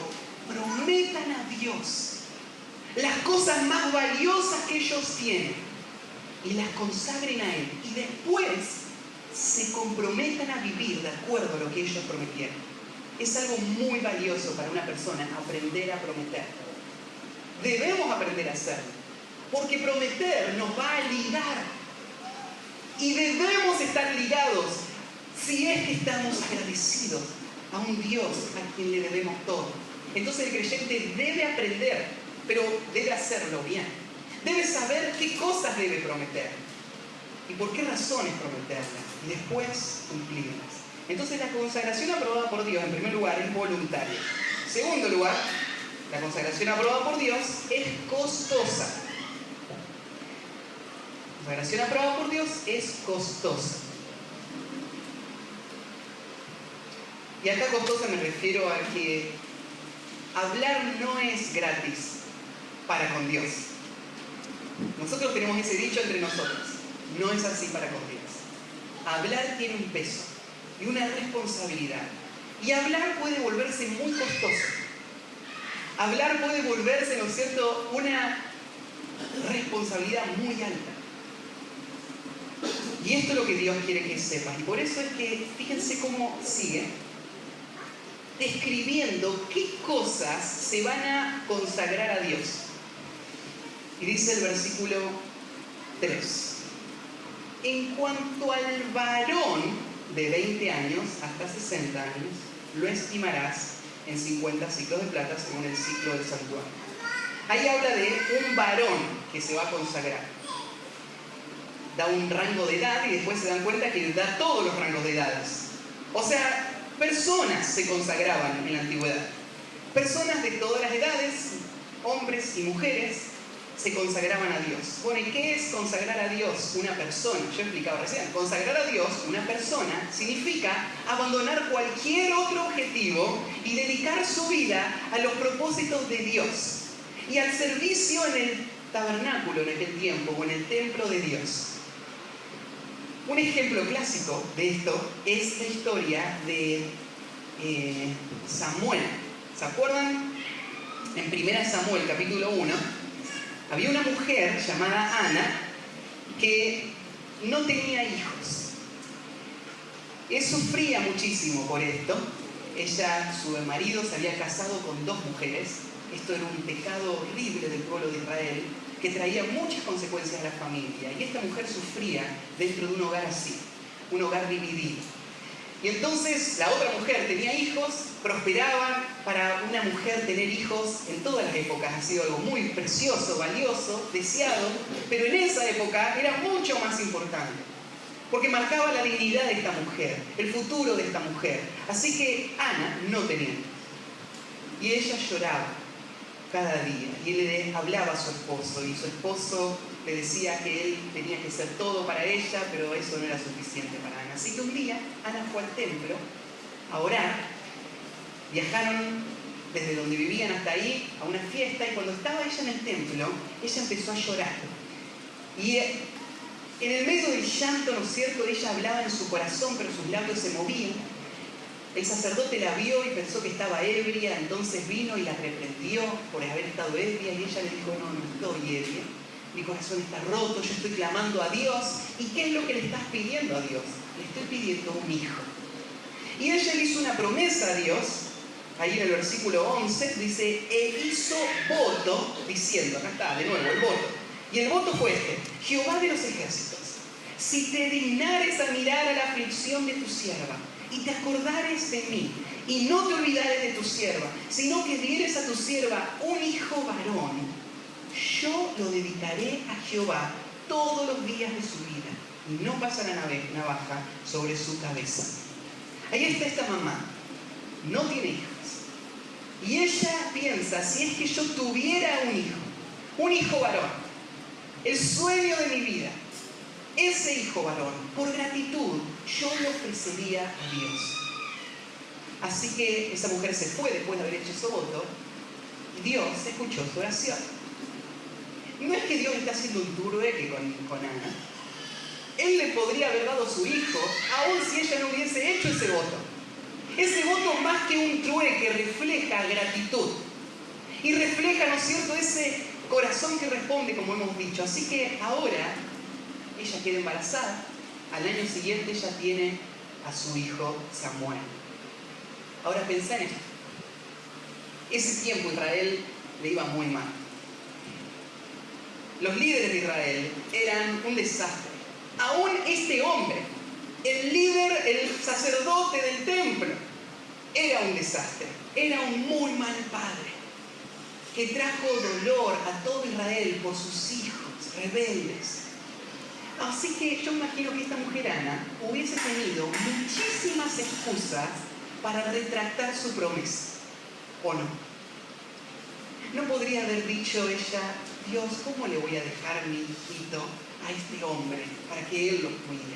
prometan a Dios las cosas más valiosas que ellos tienen y las consagren a Él, y después se comprometan a vivir de acuerdo a lo que ellos prometieron. Es algo muy valioso para una persona aprender a prometer. Debemos aprender a hacerlo, porque prometer nos va a ligar, y debemos estar ligados si es que estamos agradecidos a un Dios a quien le debemos todo. Entonces el creyente debe aprender, pero debe hacerlo bien. Debe saber qué cosas debe prometer y por qué razones prometerlas, y después cumplirlas. Entonces la consagración aprobada por Dios, en primer lugar, es voluntaria. En segundo lugar, la consagración aprobada por Dios es costosa. La consagración aprobada por Dios es costosa. Y acá costosa me refiero a que hablar no es gratis para con Dios. Nosotros tenemos ese dicho entre nosotros: no es así para con Dios. Hablar tiene un peso y una responsabilidad. Y hablar puede volverse muy costoso. Hablar puede volverse, ¿no es cierto?, una responsabilidad muy alta. Y esto es lo que Dios quiere que sepan. Y por eso es que, fíjense cómo sigue describiendo qué cosas se van a consagrar a Dios. Y dice el versículo 3: en cuanto al varón de 20 años hasta 60 años, lo estimarás en 50 ciclos de plata según el ciclo del santuario. Ahí habla de un varón que se va a consagrar. Da un rango de edad y después se dan cuenta que da todos los rangos de edades. O sea, Personas se consagraban en la antigüedad. Personas de todas las edades, hombres y mujeres, se consagraban a Dios. Bueno, ¿y qué es consagrar a Dios? Una persona. Yo explicaba recién. Consagrar a Dios, una persona, significa abandonar cualquier otro objetivo y dedicar su vida a los propósitos de Dios y al servicio en el tabernáculo en aquel tiempo o en el templo de Dios. Un ejemplo clásico de esto es la historia de Samuel. ¿Se acuerdan? En 1 Samuel, capítulo 1, había una mujer llamada Ana que no tenía hijos. Ella sufría muchísimo por esto. Su marido se había casado con 2 mujeres. Esto era un pecado horrible del pueblo de Israel que traía muchas consecuencias a la familia. Y esta mujer sufría dentro de un hogar así, un hogar dividido. Y entonces la otra mujer tenía hijos, prosperaban. Para una mujer tener hijos en todas las épocas ha sido algo muy precioso, valioso, deseado, pero en esa época era mucho más importante, porque marcaba la dignidad de esta mujer, el futuro de esta mujer. Así que Ana no tenía hijos. Y ella lloraba cada día y él le hablaba a su esposo y su esposo le decía que él tenía que ser todo para ella, pero eso no era suficiente para Ana. Así que un día Ana fue al templo a orar. Viajaron desde donde vivían hasta ahí a una fiesta y cuando estaba ella en el templo, ella empezó a llorar. Y en el medio del llanto, ¿no es cierto?, ella hablaba en su corazón, pero sus labios se movían. El sacerdote la vio y pensó que estaba ebria, entonces vino y la reprendió por haber estado ebria y ella le dijo: no estoy ebria, mi corazón está roto, yo estoy clamando a Dios. ¿Y qué es lo que le estás pidiendo a Dios? Le estoy pidiendo un hijo. Y ella le hizo una promesa a Dios. Ahí en el versículo 11 dice: hizo voto, diciendo, acá está de nuevo el voto. Y el voto fue este: Jehová de los ejércitos, si te dignares a mirar a la aflicción de tu sierva, y te acordares de mí, y no te olvidares de tu sierva, sino que dieres a tu sierva un hijo varón, yo lo dedicaré a Jehová todos los días de su vida, y no pasará navaja sobre su cabeza. Ahí está esta mamá, no tiene hijos. Y ella piensa: si es que yo tuviera un hijo varón, el sueño de mi vida, ese hijo varón, por gratitud, yo lo ofrecería a Dios. Así que esa mujer se fue después de haber hecho su voto, y Dios escuchó su oración. No es que Dios está haciendo un trueque con Ana. Él le podría haber dado su hijo, aun si ella no hubiese hecho ese voto. Ese voto, más que un trueque, refleja gratitud. Y refleja, ¿no es cierto?, ese corazón que responde, como hemos dicho. Así que ahora ella queda embarazada. Al año siguiente ella tiene a su hijo Samuel. Ahora pensá en esto. Ese tiempo Israel le iba muy mal. Los líderes de Israel eran un desastre. Aún este hombre, el líder, el sacerdote del templo, era un desastre. Era un muy mal padre que trajo dolor a todo Israel por sus hijos rebeldes. Así que yo imagino que esta mujer Ana hubiese tenido muchísimas excusas para retractar su promesa, ¿o no? No podría haber dicho ella: Dios, ¿cómo le voy a dejar mi hijito a este hombre para que él lo cuide?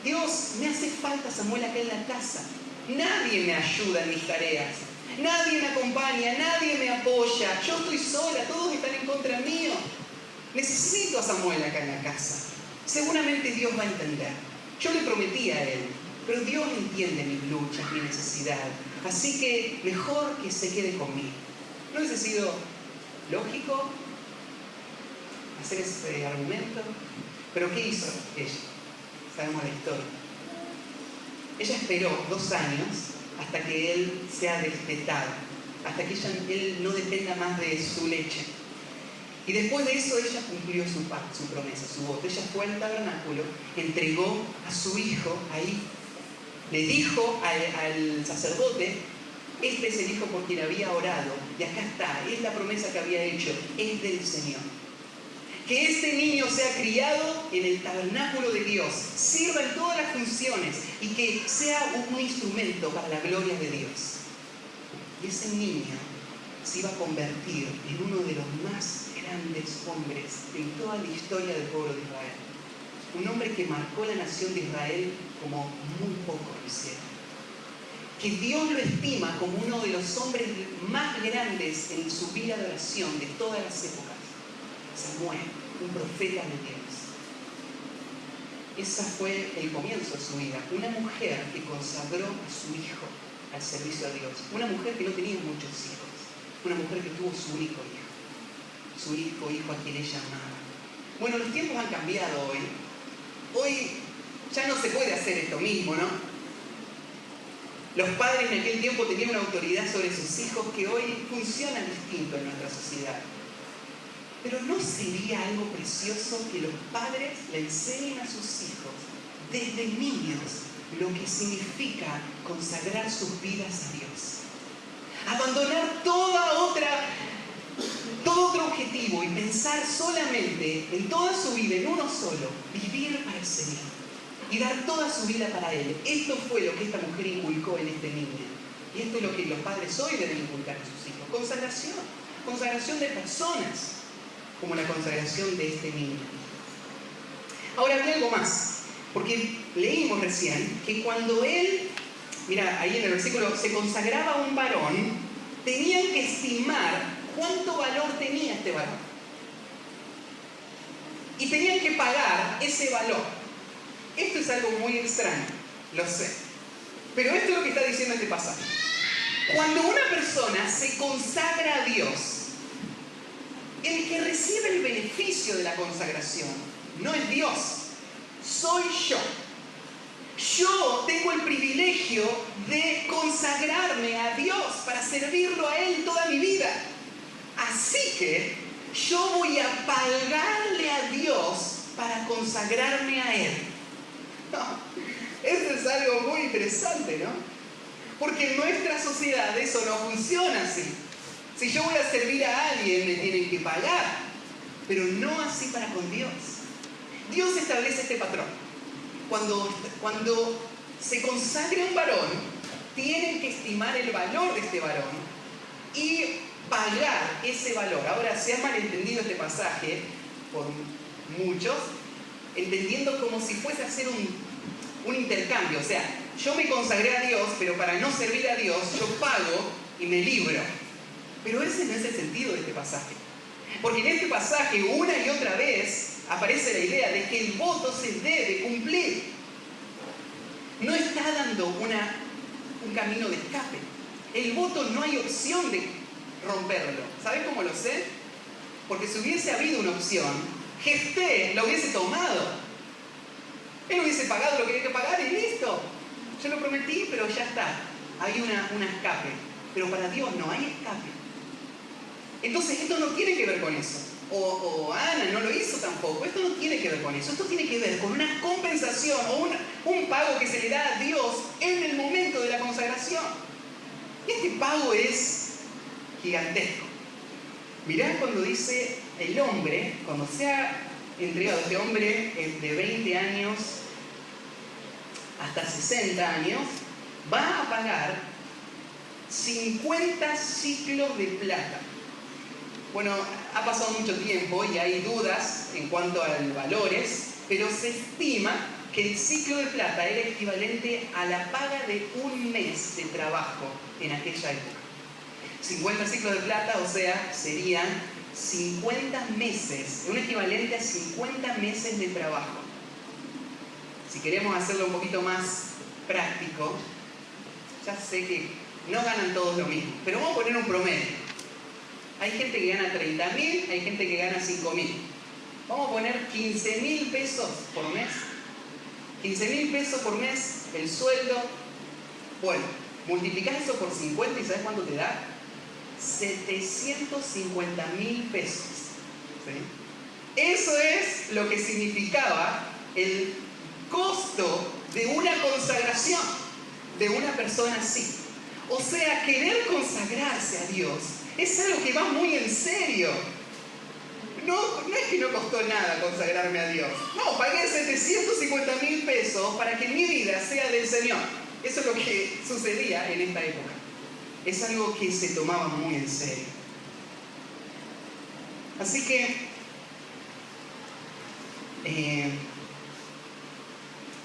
Dios, me hace falta Samuel acá en la casa. Nadie me ayuda en mis tareas. Nadie me acompaña, nadie me apoya. Yo estoy sola, todos están en contra mío. Necesito a Samuel acá en la casa. Seguramente Dios va a entender. Yo le prometí a él, pero Dios entiende mis luchas, mi necesidad. Así que mejor que se quede conmigo. ¿No hubiese sido lógico hacer ese argumento? Pero ¿qué hizo ella? Sabemos la historia. Ella esperó 2 años hasta que él sea destetado, hasta que él no dependa más de su leche. Y después de eso ella cumplió su promesa, su voto. Ella fue al tabernáculo, entregó a su hijo ahí, le dijo al sacerdote: este es el hijo por quien había orado, y acá está, es la promesa que había hecho, es del Señor. Que este niño sea criado en el tabernáculo de Dios, sirva en todas las funciones y que sea un instrumento para la gloria de Dios. Y ese niño se iba a convertir en uno de los más grandes hombres en toda la historia del pueblo de Israel. Un hombre que marcó la nación de Israel como muy pocos lo hicieron. Que Dios lo estima como uno de los hombres más grandes en su vida de oración de todas las épocas. Samuel, un profeta de Dios. Ese fue el comienzo de su vida. Una mujer que consagró a su hijo al servicio a Dios. Una mujer que no tenía muchos hijos. Una mujer que tuvo su único hijo. Su único hijo a quien ella amaba. Bueno, los tiempos han cambiado hoy. Hoy ya no se puede hacer esto mismo, ¿no? Los padres en aquel tiempo tenían una autoridad sobre sus hijos que hoy funciona distinto en nuestra sociedad. Pero ¿no sería algo precioso que los padres le enseñen a sus hijos desde niños lo que significa consagrar sus vidas a Dios? Abandonar todo otro objetivo y pensar solamente en toda su vida, en uno solo, vivir para el Señor y dar toda su vida para Él. Esto fue lo que esta mujer inculcó en este niño. Y esto es lo que los padres hoy deben inculcar a sus hijos. Consagración de personas, como la consagración de este niño. Ahora hay algo más, porque leímos recién que cuando él, mira, ahí en el versículo, se consagraba a un varón, tenían que estimar cuánto valor tenía este varón. Y tenían que pagar ese valor. Esto es algo muy extraño, lo sé. Pero esto es lo que está diciendo este pasaje. Cuando una persona se consagra a Dios, el que recibe el beneficio de la consagración no es Dios, soy yo. Yo tengo el privilegio de consagrarme a Dios para servirlo a Él toda mi vida. Así que yo voy a pagarle a Dios para consagrarme a Él. Eso es algo muy interesante, ¿no? Porque en nuestra sociedad eso no funciona así. Si yo voy a servir a alguien, me tienen que pagar. Pero no así para con Dios. Dios establece este patrón. Cuando se consagra un varón, tienen que estimar el valor de este varón y pagar ese valor. Ahora, se ha malentendido este pasaje por muchos, entendiendo como si fuese a hacer un intercambio. O sea, yo me consagré a Dios, pero para no servir a Dios, yo pago y me libro. Pero ese no es el sentido de este pasaje. Porque en este pasaje, una y otra vez, aparece la idea de que el voto se debe cumplir. No está dando un camino de escape. El voto no hay opción de romperlo. ¿Sabes cómo lo sé? Porque si hubiese habido una opción, Jefté lo hubiese tomado. Él hubiese pagado lo que había que pagar y listo. Yo lo prometí, pero ya está. Hay un escape. Pero para Dios no hay escape. Entonces esto no tiene que ver con eso. O Ana no lo hizo tampoco. Esto no tiene que ver con eso. Esto tiene que ver con una compensación o un pago que se le da a Dios en el momento de la consagración. Y este pago es gigantesco. Mirá cuando dice el hombre, cuando sea entregado este hombre de 20 años hasta 60 años, va a pagar 50 ciclos de plata. Bueno, ha pasado mucho tiempo y hay dudas en cuanto a los valores, pero se estima que el ciclo de plata era equivalente a la paga de un mes de trabajo en aquella época. 50 ciclos de plata, o sea, serían 50 meses, un equivalente a 50 meses de trabajo. Si queremos hacerlo un poquito más práctico, ya sé que no ganan todos lo mismo, pero vamos a poner un promedio. Hay gente que gana 30.000, hay gente que gana 5.000. Vamos a poner 15.000 pesos por mes. 15.000 pesos por mes, el sueldo. Bueno, multiplicás eso por 50 y ¿sabes cuánto te da? 750.000 pesos. ¿Sí? Eso es lo que significaba el costo de una consagración de una persona así. O sea, querer consagrarse a Dios es algo que va muy en serio. No es que no costó nada consagrarme a Dios. No, pagué 750.000 pesos para que mi vida sea del Señor. Eso es lo que sucedía en esta época. Es algo que se tomaba muy en serio. Así que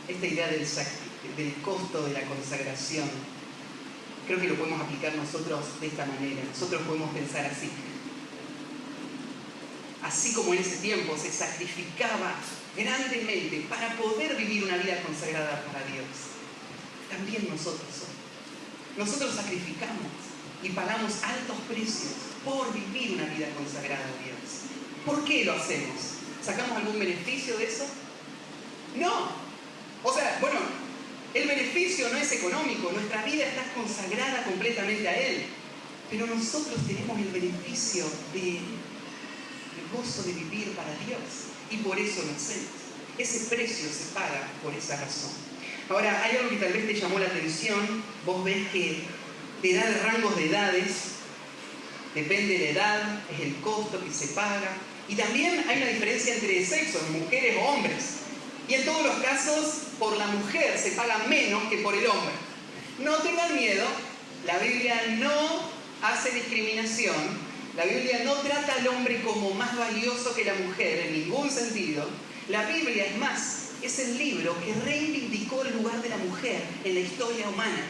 esta idea del costo de la consagración, creo que lo podemos aplicar nosotros de esta manera. Nosotros podemos pensar así. Así como en ese tiempo se sacrificaba grandemente para poder vivir una vida consagrada para Dios, también nosotros somos. Nosotros sacrificamos y pagamos altos precios por vivir una vida consagrada a Dios. ¿Por qué lo hacemos? ¿Sacamos algún beneficio de eso? No. O sea, bueno, el beneficio no es económico, nuestra vida está consagrada completamente a Él. Pero nosotros tenemos el beneficio del gozo de vivir para Dios. Y por eso lo hacemos. Ese precio se paga por esa razón. Ahora, hay algo que tal vez te llamó la atención. Vos ves que te da rangos de edades. Depende de la edad, es el costo que se paga. Y también hay una diferencia entre sexos, mujeres o hombres. Y en todos los casos, por la mujer se paga menos que por el hombre. No tengan miedo, la Biblia no hace discriminación. La Biblia no trata al hombre como más valioso que la mujer en ningún sentido. La Biblia, es más, es el libro que reivindicó el lugar de la mujer en la historia humana.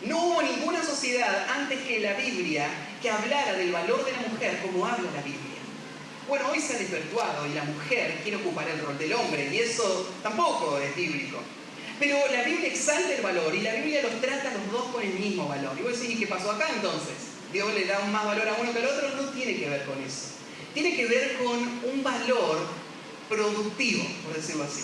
No hubo ninguna sociedad antes que la Biblia que hablara del valor de la mujer como habla la Biblia. Bueno, hoy se ha desvirtuado y la mujer quiere ocupar el rol del hombre, y eso tampoco es bíblico. Pero la Biblia exalta el valor y la Biblia los trata a los dos con el mismo valor. Y vos decís, ¿y qué pasó acá entonces? ¿Dios le da más valor a uno que al otro? No tiene que ver con eso. Tiene que ver con un valor productivo, por decirlo así.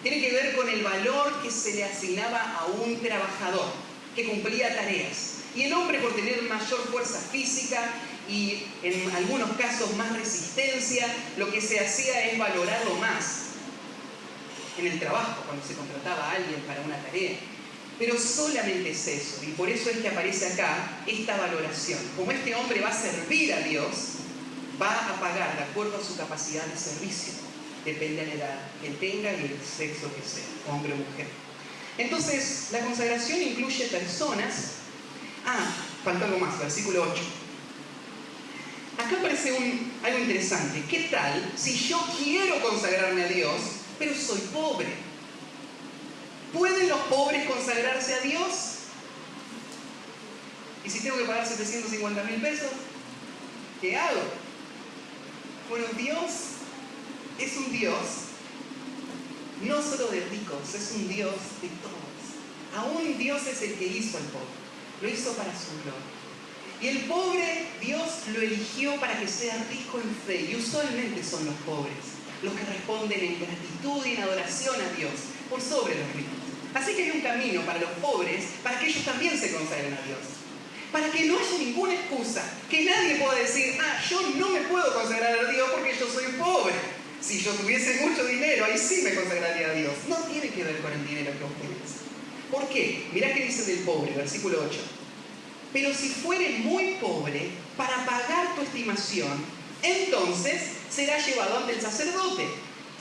Tiene que ver con el valor que se le asignaba a un trabajador que cumplía tareas. Y el hombre, por tener mayor fuerza física y en algunos casos más resistencia, lo que se hacía es valorarlo más en el trabajo, cuando se contrataba a alguien para una tarea. Pero solamente es eso, y por eso es que aparece acá esta valoración. Como este hombre va a servir a Dios, va a pagar de acuerdo a su capacidad de servicio. Depende de la edad que tenga y el sexo que sea, hombre o mujer. Entonces, la consagración incluye personas. Falta algo más, versículo 8. Acá aparece algo interesante. ¿Qué tal si yo quiero consagrarme a Dios, pero soy pobre? ¿Pueden los pobres consagrarse a Dios? ¿Y si tengo que pagar 750.000 pesos? ¿Qué hago? Bueno, Dios es un Dios no solo de ricos, es un Dios de todos. Aún Dios es el que hizo al pobre. Lo hizo para su gloria. Y el pobre, Dios lo eligió para que sea rico en fe. Y usualmente son los pobres los que responden en gratitud y en adoración a Dios por sobre los ricos. Así que hay un camino para los pobres, para que ellos también se consagren a Dios. Para que no haya ninguna excusa, que nadie pueda decir, yo no me puedo consagrar a Dios porque yo soy pobre. Si yo tuviese mucho dinero, ahí sí me consagraría a Dios. No tiene que ver con el dinero que obtenés. ¿Por qué? Mirá qué dice del pobre, versículo 8. Pero si fueres muy pobre para pagar tu estimación, entonces será llevado ante el sacerdote,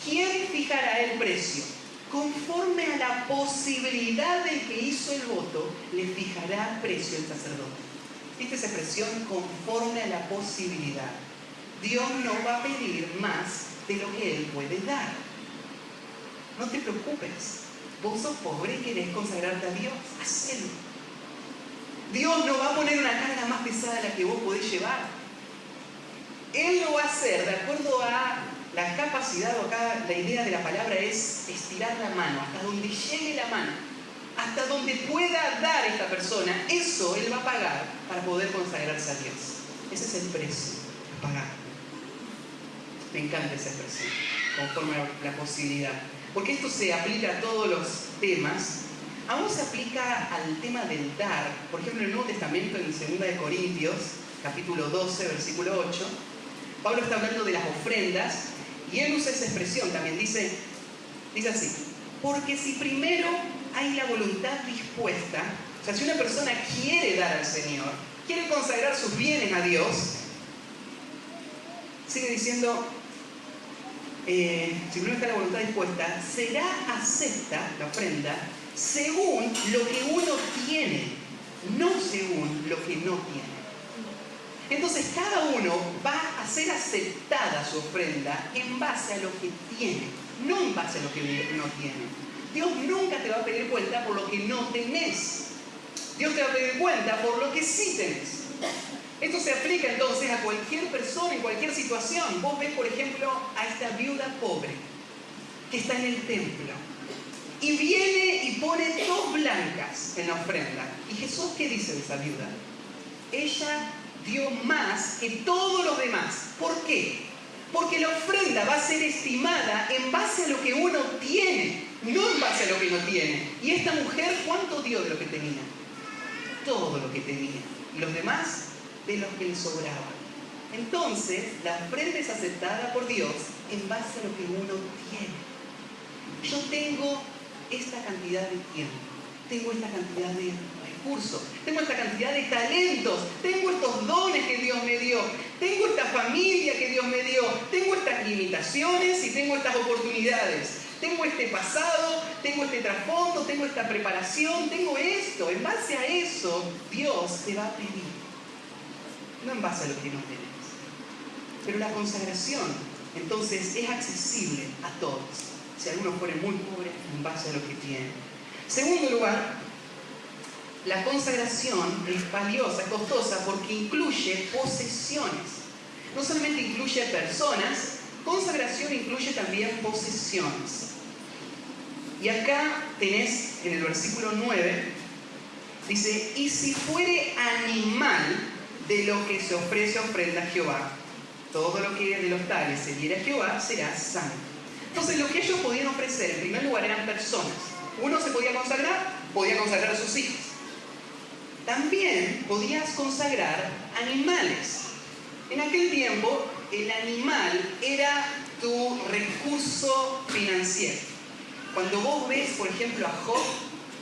quien fijará el precio. Conforme a la posibilidad del que hizo el voto, le fijará precio el sacerdote. ¿Viste esa expresión? Conforme a la posibilidad. Dios no va a pedir más de lo que Él puede dar. No te preocupes. Vos sos pobre y querés consagrarte a Dios. Hacelo. Dios no va a poner una carga más pesada de la que vos podés llevar. Él lo va a hacer de acuerdo a la capacidad, o acá la idea de la palabra es estirar la mano, hasta donde llegue la mano, hasta donde pueda dar esta persona, eso Él va a pagar para poder consagrarse a Dios. Ese es el precio, pagar. Me encanta esa expresión, conforme a la posibilidad. Porque esto se aplica a todos los temas. Aún se aplica al tema del dar. Por ejemplo, en el Nuevo Testamento, en 2 Corintios, capítulo 12, versículo 8, Pablo está hablando de las ofrendas y él usa esa expresión también. Dice así: porque si primero hay la voluntad dispuesta, o sea, si una persona quiere dar al Señor, quiere consagrar sus bienes a Dios, sigue diciendo, si primero está la voluntad dispuesta, será acepta la ofrenda según lo que uno tiene, no según lo que no tiene. Entonces cada uno va a ser aceptada su ofrenda en base a lo que tiene, no en base a lo que no tiene. Dios nunca te va a pedir cuenta por lo que no tenés. Dios te va a pedir cuenta por lo que sí tenés. Esto se aplica entonces a cualquier persona, en cualquier situación. Vos ves, por ejemplo, a esta viuda pobre que está en el templo y viene y pone 2 blancas en la ofrenda. ¿Y Jesús qué dice de esa viuda? Ella dio más que todos los demás. ¿Por qué? Porque la ofrenda va a ser estimada en base a lo que uno tiene, no en base a lo que no tiene. ¿Y esta mujer cuánto dio de lo que tenía? Todo lo que tenía. Y los demás, de los que le sobraba. Entonces, la ofrenda es aceptada por Dios en base a lo que uno tiene. Yo tengo esta cantidad de tiempo, tengo esta cantidad de recursos, tengo esta cantidad de talentos, tengo estos dones que Dios me dio, tengo esta familia que Dios me dio, tengo estas limitaciones y tengo estas oportunidades. Tengo este pasado, tengo este trasfondo, tengo esta preparación, tengo esto. En base a eso, Dios te va a pedir. No en base a lo que no tenés. Pero la consagración, entonces, es accesible a todos. Si algunos fueren muy pobres, en base a lo que tienen. Segundo lugar, la consagración es valiosa, es costosa, porque incluye posesiones. No solamente incluye personas, consagración incluye también posesiones. Y acá tenés en el versículo 9, dice, y si fuere animal de lo que se ofrece ofrenda a Jehová, todo lo que de los tales se diera a Jehová será santo. Entonces lo que ellos podían ofrecer en primer lugar eran personas. Uno se podía consagrar a sus hijos. También podías consagrar animales. En aquel tiempo el animal era tu recurso financiero. Cuando vos ves, por ejemplo, a Job,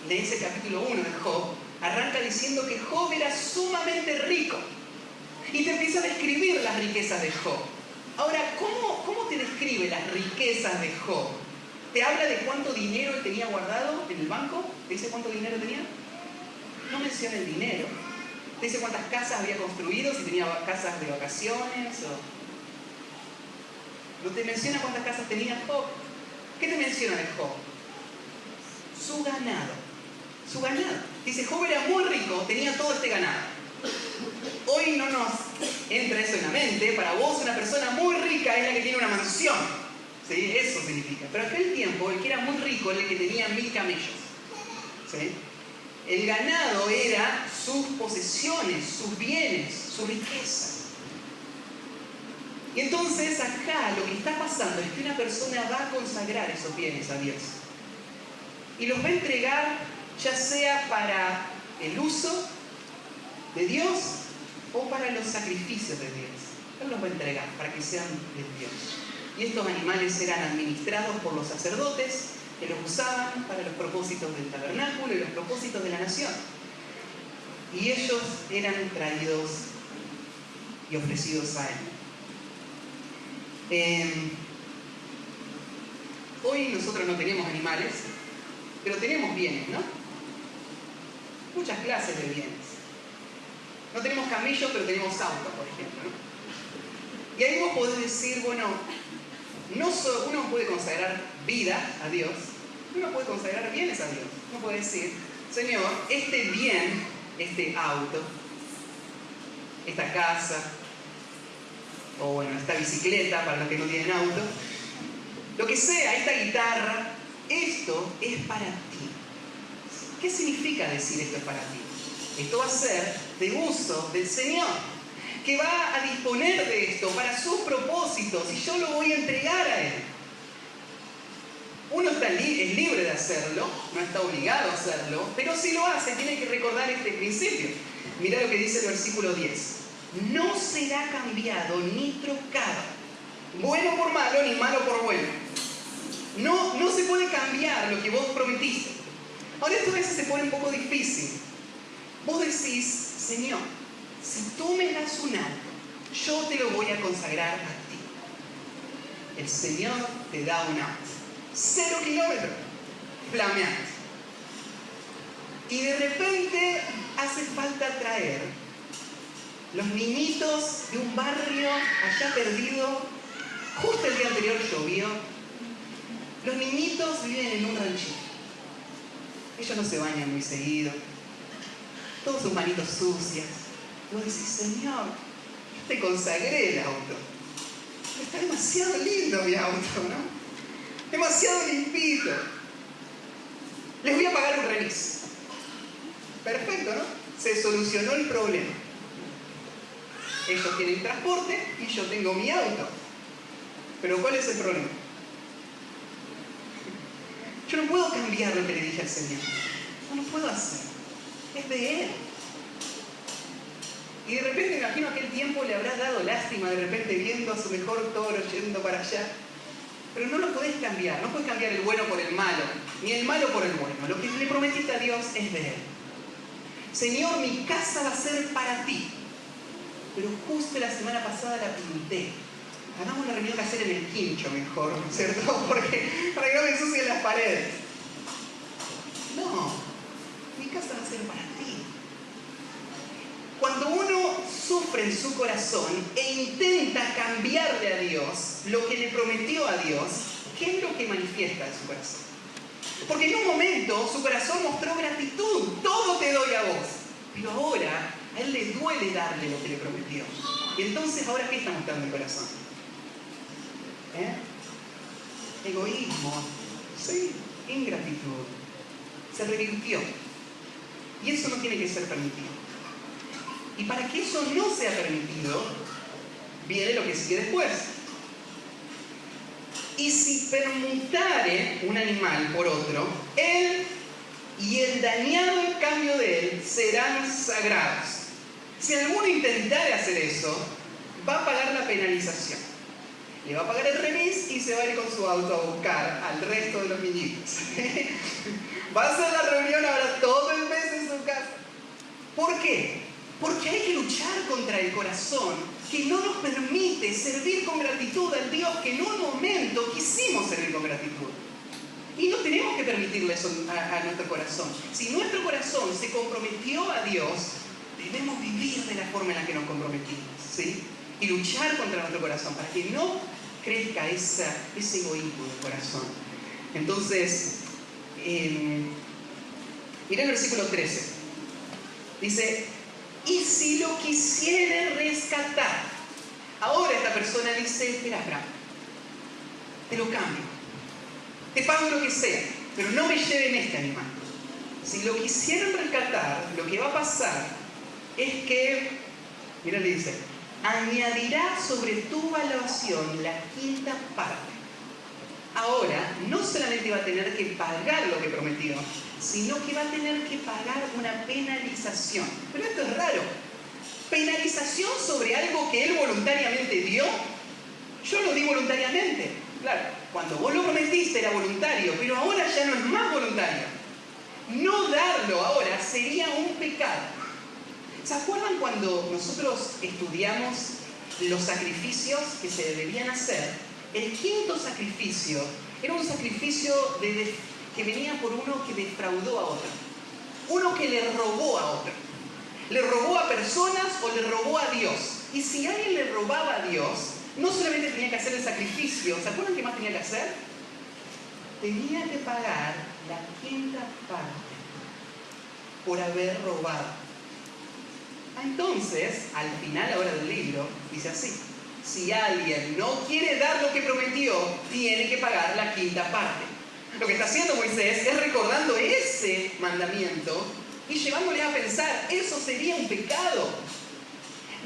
lees el capítulo 1 de Job, arranca diciendo que Job era sumamente rico. Y te empieza a describir las riquezas de Job. Ahora, ¿cómo te describe las riquezas de Job? ¿Te habla de cuánto dinero él tenía guardado en el banco? ¿Te dice cuánto dinero tenía? No menciona el dinero. ¿Te dice cuántas casas había construido? Si tenía casas de vacaciones o... No te menciona cuántas casas tenía Job. ¿Qué te menciona de Job? Su ganado. Su ganado. Dice, Job era muy rico, tenía todo este ganado. Hoy no nos entra eso en la mente. Para vos una persona muy rica es la que tiene una mansión. ¿Sí? Eso significa. Pero aquel tiempo el que era muy rico era el que tenía 1000 camellos. ¿Sí? El ganado era sus posesiones, sus bienes, su riqueza. Y entonces acá lo que está pasando es que una persona va a consagrar esos bienes a Dios. Y los va a entregar ya sea para el uso de Dios o para los sacrificios de Dios. Él los va a entregar para que sean de Dios. Y estos animales eran administrados por los sacerdotes que los usaban para los propósitos del tabernáculo y los propósitos de la nación. Y ellos eran traídos y ofrecidos a Él. Hoy nosotros no tenemos animales, pero tenemos bienes, ¿no? Muchas clases de bienes. No tenemos camellos, pero tenemos autos, por ejemplo, ¿no? Y ahí vos podés decir, bueno, uno puede consagrar vida a Dios, uno puede consagrar bienes a Dios. Uno puede decir, Señor, este bien, este auto, esta casa, o bueno, esta bicicleta para los que no tienen auto, lo que sea, esta guitarra, esto es para ti. ¿Qué significa decir esto es para ti? Esto va a ser de uso del Señor, que va a disponer de esto para sus propósitos y yo lo voy a entregar a Él. Uno es libre de hacerlo, no está obligado a hacerlo, pero si lo hace tiene que recordar este principio. Mirá lo que dice el versículo 10. No será cambiado ni trocado, bueno por malo ni malo por bueno. No se puede cambiar lo que vos prometiste. Ahora esto a veces se pone un poco difícil. Vos decís, Señor, si tú me das un algo, yo te lo voy a consagrar a ti. el Señor te da un auto. 0 kilómetros, flameante. Y de repente hace falta traer los niñitos de un barrio allá perdido. Justo el día anterior llovió. Los niñitos viven en un ranchito. Ellos no se bañan muy seguido. Todos sus manitos sucias. Y vos decís, Señor, yo te consagré el auto. Está demasiado lindo mi auto, ¿no? Demasiado limpito. Les voy a pagar un remis. Perfecto, ¿no? Se solucionó el problema. Ellos tienen transporte y yo tengo mi auto. Pero ¿cuál es el problema? Yo no puedo cambiar lo que le dije al Señor. No lo puedo hacer. Es de Él. Y de repente, me imagino, aquel tiempo le habrá dado lástima de repente viendo a su mejor toro yendo para allá. Pero no lo podés cambiar. No podés cambiar el bueno por el malo, ni el malo por el bueno. Lo que le prometiste a Dios es de Él. Señor, mi casa va a ser para ti. Pero justo la semana pasada la pinté. Hagamos la reunión que hacer en el quincho mejor, ¿no es cierto? Porque para que no me ensucien las paredes. No, mi casa va a ser para ti. Cuando uno sufre en su corazón e intenta cambiarle a Dios lo que le prometió a Dios, ¿qué es lo que manifiesta en su corazón? Porque en un momento su corazón mostró gratitud, todo te doy a vos. Pero ahora a él le duele darle lo que le prometió. Y entonces, ¿ahora qué está mostrando el corazón? Egoísmo, sí, ingratitud. Se revirtió. Y eso no tiene que ser permitido. Y para que eso no sea permitido, viene lo que sigue después. Y si permutare un animal por otro, él y el dañado en cambio de él serán sagrados. Si alguno intentare hacer eso, va a pagar la penalización. Le va a pagar el remis y se va a ir con su auto a buscar al resto de los niñitos. Va a hacer la reunión ahora todo el mes en su casa. ¿Por qué? Porque hay que luchar contra el corazón que no nos permite servir con gratitud al Dios que en un momento quisimos servir con gratitud. Y no tenemos que permitirle eso a nuestro corazón. Si nuestro corazón se comprometió a Dios, debemos vivir de la forma en la que nos comprometimos, ¿sí? Y luchar contra nuestro corazón para que no crezca ese egoísmo del corazón. Entonces, mira el versículo 13. Dice, y si lo quisiere rescatar. Ahora esta persona dice, espera, te lo cambio. Te pago lo que sea, pero no me lleven este animal. Si lo quisieran rescatar, lo que va a pasar es que, mira, le dice, añadirá sobre tu valuación la quinta parte. Ahora, no solamente va a tener que pagar lo que prometió, sino que va a tener que pagar una penalización. Pero esto es raro. ¿Penalización sobre algo que él voluntariamente dio? Yo lo di voluntariamente. Claro, cuando vos lo prometiste era voluntario, pero ahora ya no es más voluntario. No darlo ahora sería un pecado. ¿Se acuerdan cuando nosotros estudiamos los sacrificios que se deberían hacer? El quinto sacrificio era un sacrificio que venía por uno que defraudó a otro. Uno que le robó a otro. Le robó a personas o le robó a Dios. Y si alguien le robaba a Dios, no solamente tenía que hacer el sacrificio, ¿se acuerdan qué más tenía que hacer? Tenía que pagar la quinta parte por haber robado. Entonces, al final ahora del libro, dice así: si alguien no quiere dar lo que prometió, tiene que pagar la quinta parte. Lo que está haciendo Moisés es recordando ese mandamiento y llevándole a pensar, eso sería un pecado.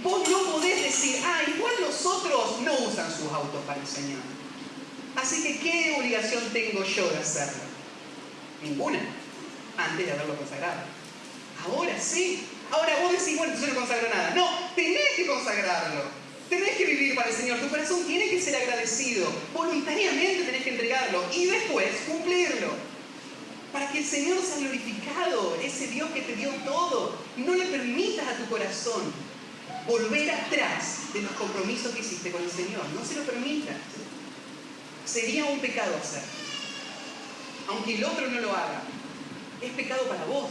Vos no podés decir, igual los otros no usan sus autos para el Señor. Así que, ¿qué obligación tengo yo de hacerlo? Ninguna, antes de haberlo consagrado. Ahora sí. Ahora vos decís, bueno, yo no consagro nada. No, tenés que consagrarlo. Tenés que vivir para el Señor. Tu corazón tiene que ser agradecido. Voluntariamente tenés que entregarlo y después cumplirlo. Para que el Señor sea glorificado, ese Dios que te dio todo. No le permitas a tu corazón volver atrás de los compromisos que hiciste con el Señor. No se lo permitas. sería un pecado hacer. Aunque el otro no lo haga, es pecado para vos,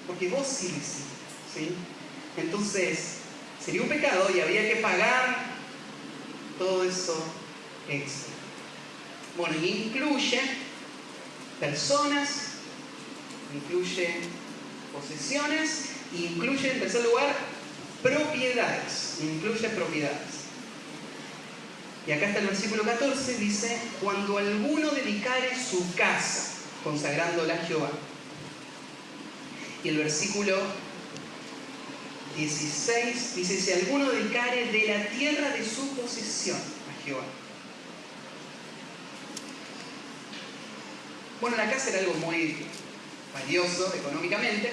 porque vos sí lo hiciste, ¿sí? Entonces, sería un pecado y habría que pagar todo eso extra. Bueno, y incluye personas, incluye posesiones, y incluye, en tercer lugar, propiedades. Incluye propiedades. Y acá está el versículo 14, dice: cuando alguno dedicare su casa, consagrándola a Jehová. Y el versículo 16 dice: si alguno dedicare de la tierra de su posesión a Jehová. Bueno, la casa era algo muy valioso económicamente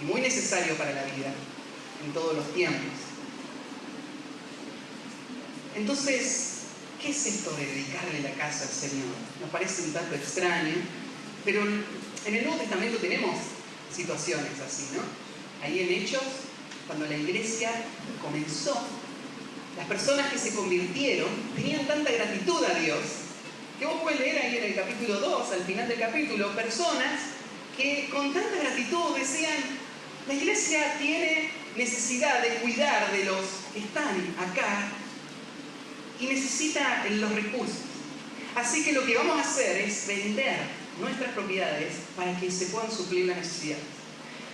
y muy necesario para la vida en todos los tiempos. Entonces, ¿qué es esto de dedicarle la casa al Señor? Nos parece un tanto extraño, pero en el Nuevo Testamento tenemos situaciones así, ¿no? Ahí en Hechos, cuando la iglesia comenzó, las personas que se convirtieron tenían tanta gratitud a Dios, que vos puedes leer ahí en el capítulo 2, al final del capítulo, personas que con tanta gratitud decían: la iglesia tiene necesidad de cuidar de los que están acá y necesita los recursos. Así que lo que vamos a hacer es vender nuestras propiedades para que se puedan suplir las necesidades.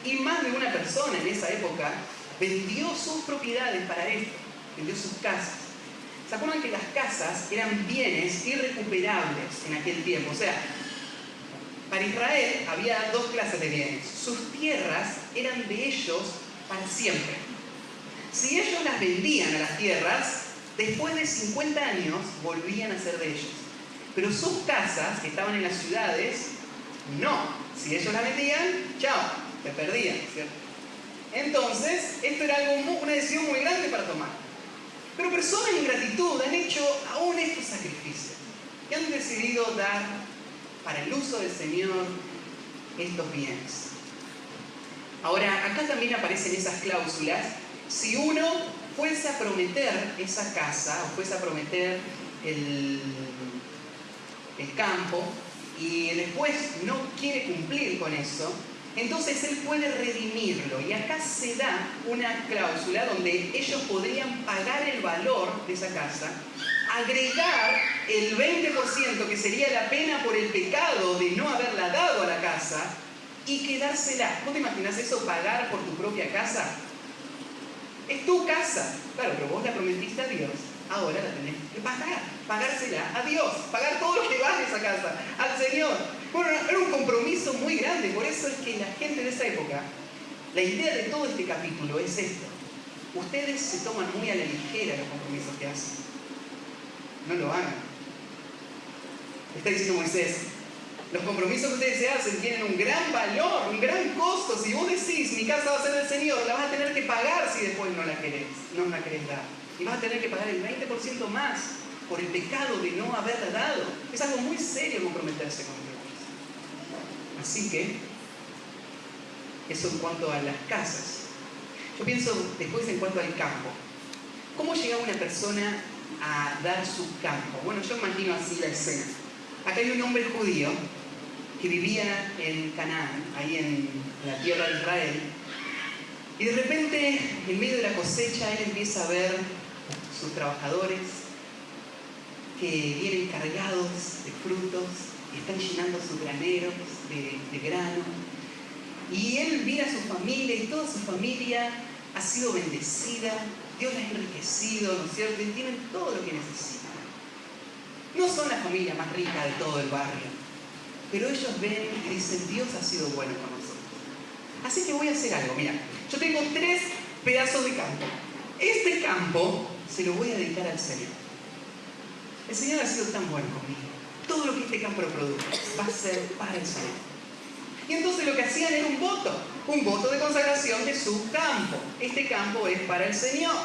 Y más de una persona en esa época vendió sus propiedades para esto, vendió sus casas. ¿Se acuerdan que las casas eran bienes irrecuperables en aquel tiempo? O sea, para Israel había dos clases de bienes. Sus tierras eran de ellos para siempre. Si ellos las vendían a las tierras, después de 50 años volvían a ser de ellos. Pero sus casas, que estaban en las ciudades, no. Si ellos las vendían, chao, te perdían, ¿cierto? Entonces, esto era una decisión muy grande para tomar. Pero personas en gratitud han hecho aún estos sacrificios y han decidido dar para el uso del Señor estos bienes. Ahora, acá también aparecen esas cláusulas. Si uno fuese a prometer esa casa o fuese a prometer el campo y después no quiere cumplir con eso, entonces él puede redimirlo. Y acá se da una cláusula donde ellos podrían pagar el valor de esa casa, agregar el 20% que sería la pena por el pecado de no haberla dado a la casa y quedársela. ¿Vos te imaginás eso, pagar por tu propia casa? Es tu casa, claro, pero vos la prometiste a Dios, ahora la tenés que pagar, pagársela a Dios, pagar todo lo que vale esa casa, al Señor. Bueno, era un compromiso muy grande, por eso es que la gente de esa época, la idea de todo este capítulo es esto: ustedes se toman muy a la ligera los compromisos que hacen, no lo hagan. Está diciendo Moisés: los compromisos que ustedes se hacen tienen un gran valor, un gran costo. Si vos decís, mi casa va a ser del Señor, la vas a tener que pagar si después no la querés dar. Y vas a tener que pagar el 20% más por el pecado de no haberla dado. Es algo muy serio comprometerse con Dios. Así que, eso en cuanto a las casas. Yo pienso después en cuanto al campo. ¿Cómo llegaba una persona a dar su campo? Bueno, yo imagino así la escena. Acá hay un hombre judío que vivía en Canaán, ahí en la tierra de Israel, y de repente, en medio de la cosecha, él empieza a ver sus trabajadores que vienen cargados de frutos y están llenando sus graneros de grano. Y él mira a su familia y toda su familia ha sido bendecida, Dios la ha enriquecido, ¿no es cierto? Y tienen todo lo que necesitan. No son la familia más rica de todo el barrio, pero ellos ven y dicen: Dios ha sido bueno con nosotros. Así que voy a hacer algo. Mira, yo tengo 3 pedazos de campo. Este campo se lo voy a dedicar al Señor. El Señor ha sido tan bueno conmigo. Todo lo que este campo produce va a ser para el Señor. Y entonces lo que hacían era un voto de consagración de su campo. Este campo es para el Señor.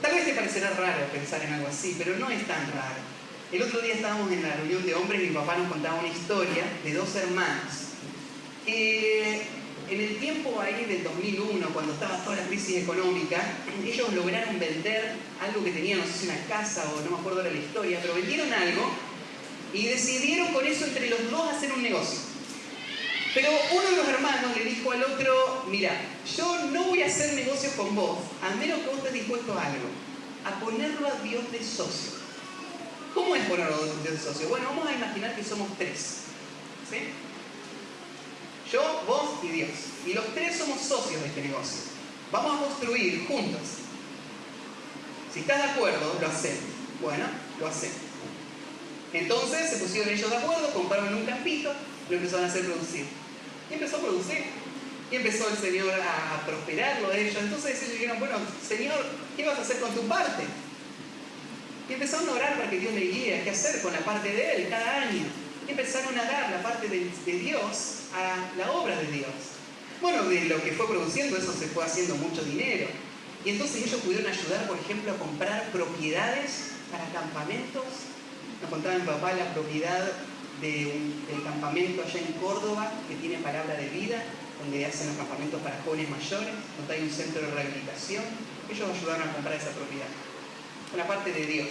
Tal vez te parecerá raro pensar en algo así, pero no es tan raro. El otro día estábamos en la reunión de hombres y mi papá nos contaba una historia de 2 hermanos que en el tiempo ahí del 2001, cuando estaba toda la crisis económica, ellos lograron vender algo que tenían, no sé si una casa o no me acuerdo ahora la historia, pero vendieron algo y decidieron con eso entre los dos hacer un negocio. Pero uno de los hermanos le dijo al otro, mira, yo no voy a hacer negocios con vos, a menos que vos estés dispuesto a algo, a ponerlo a Dios de socio. ¿Cómo es ponerlo a Dios de socio? Bueno, vamos a imaginar que somos tres, ¿sí? Yo, vos y Dios. Y los tres somos socios de este negocio. Vamos a construir juntos. Si estás de acuerdo, lo hacemos. Bueno, lo hacemos. Entonces se pusieron ellos de acuerdo, compraron un campito, lo empezaron a hacer producir. Y empezó a producir. Y empezó el Señor a prosperarlo a ellos. Entonces ellos dijeron, bueno, Señor, ¿qué vas a hacer con tu parte? Y empezaron a orar para que Dios le guíe qué hacer con la parte de Él cada año. Y empezaron a dar la parte de Dios a la obra de Dios. Bueno, de lo que fue produciendo, eso se fue haciendo mucho dinero. Y entonces ellos pudieron ayudar, por ejemplo, a comprar propiedades para campamentos. Nos contaba mi papá la propiedad del campamento allá en Córdoba, que tiene Palabra de Vida, donde hacen los campamentos para jóvenes mayores, donde hay un centro de rehabilitación. Ellos ayudaron a comprar esa propiedad, con la parte de Dios.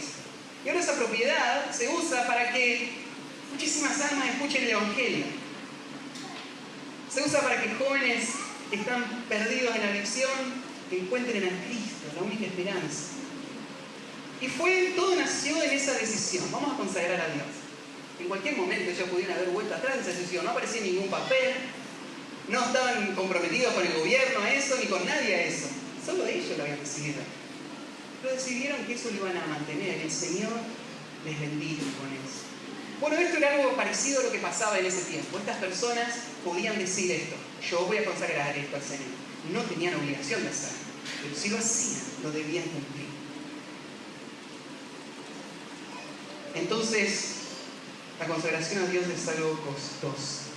Y ahora esa propiedad se usa para que muchísimas almas escuchen el Evangelio. Se usa para que jóvenes que están perdidos en la adicción encuentren a Cristo, la única esperanza. Y todo nació en esa decisión. Vamos a consagrar a Dios. En cualquier momento ellos pudieron haber vuelto atrás de esa decisión. No aparecía ningún papel, no estaban comprometidos con el gobierno a eso, ni con nadie a eso. Solo ellos lo habían decidido. Pero decidieron que eso lo iban a mantener. El Señor les bendijo con eso. Bueno, esto era algo parecido a lo que pasaba en ese tiempo. Estas personas podían decir esto: yo voy a consagrar esto al Señor. No tenían obligación de hacerlo, pero si lo hacían, lo debían cumplir. Entonces, la consagración a Dios es algo costoso.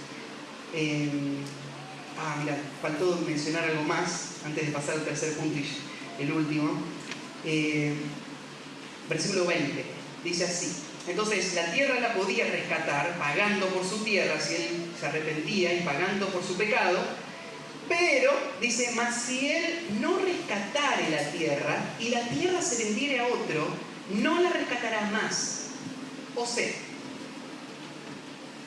Mira, faltó mencionar algo más antes de pasar al tercer punto y el último. Versículo 20, dice así: entonces la tierra la podía rescatar pagando por su tierra si él se arrepentía y pagando por su pecado, pero dice, mas si él no rescatare la tierra y la tierra se vendiere a otro, no la rescatará más. O sea,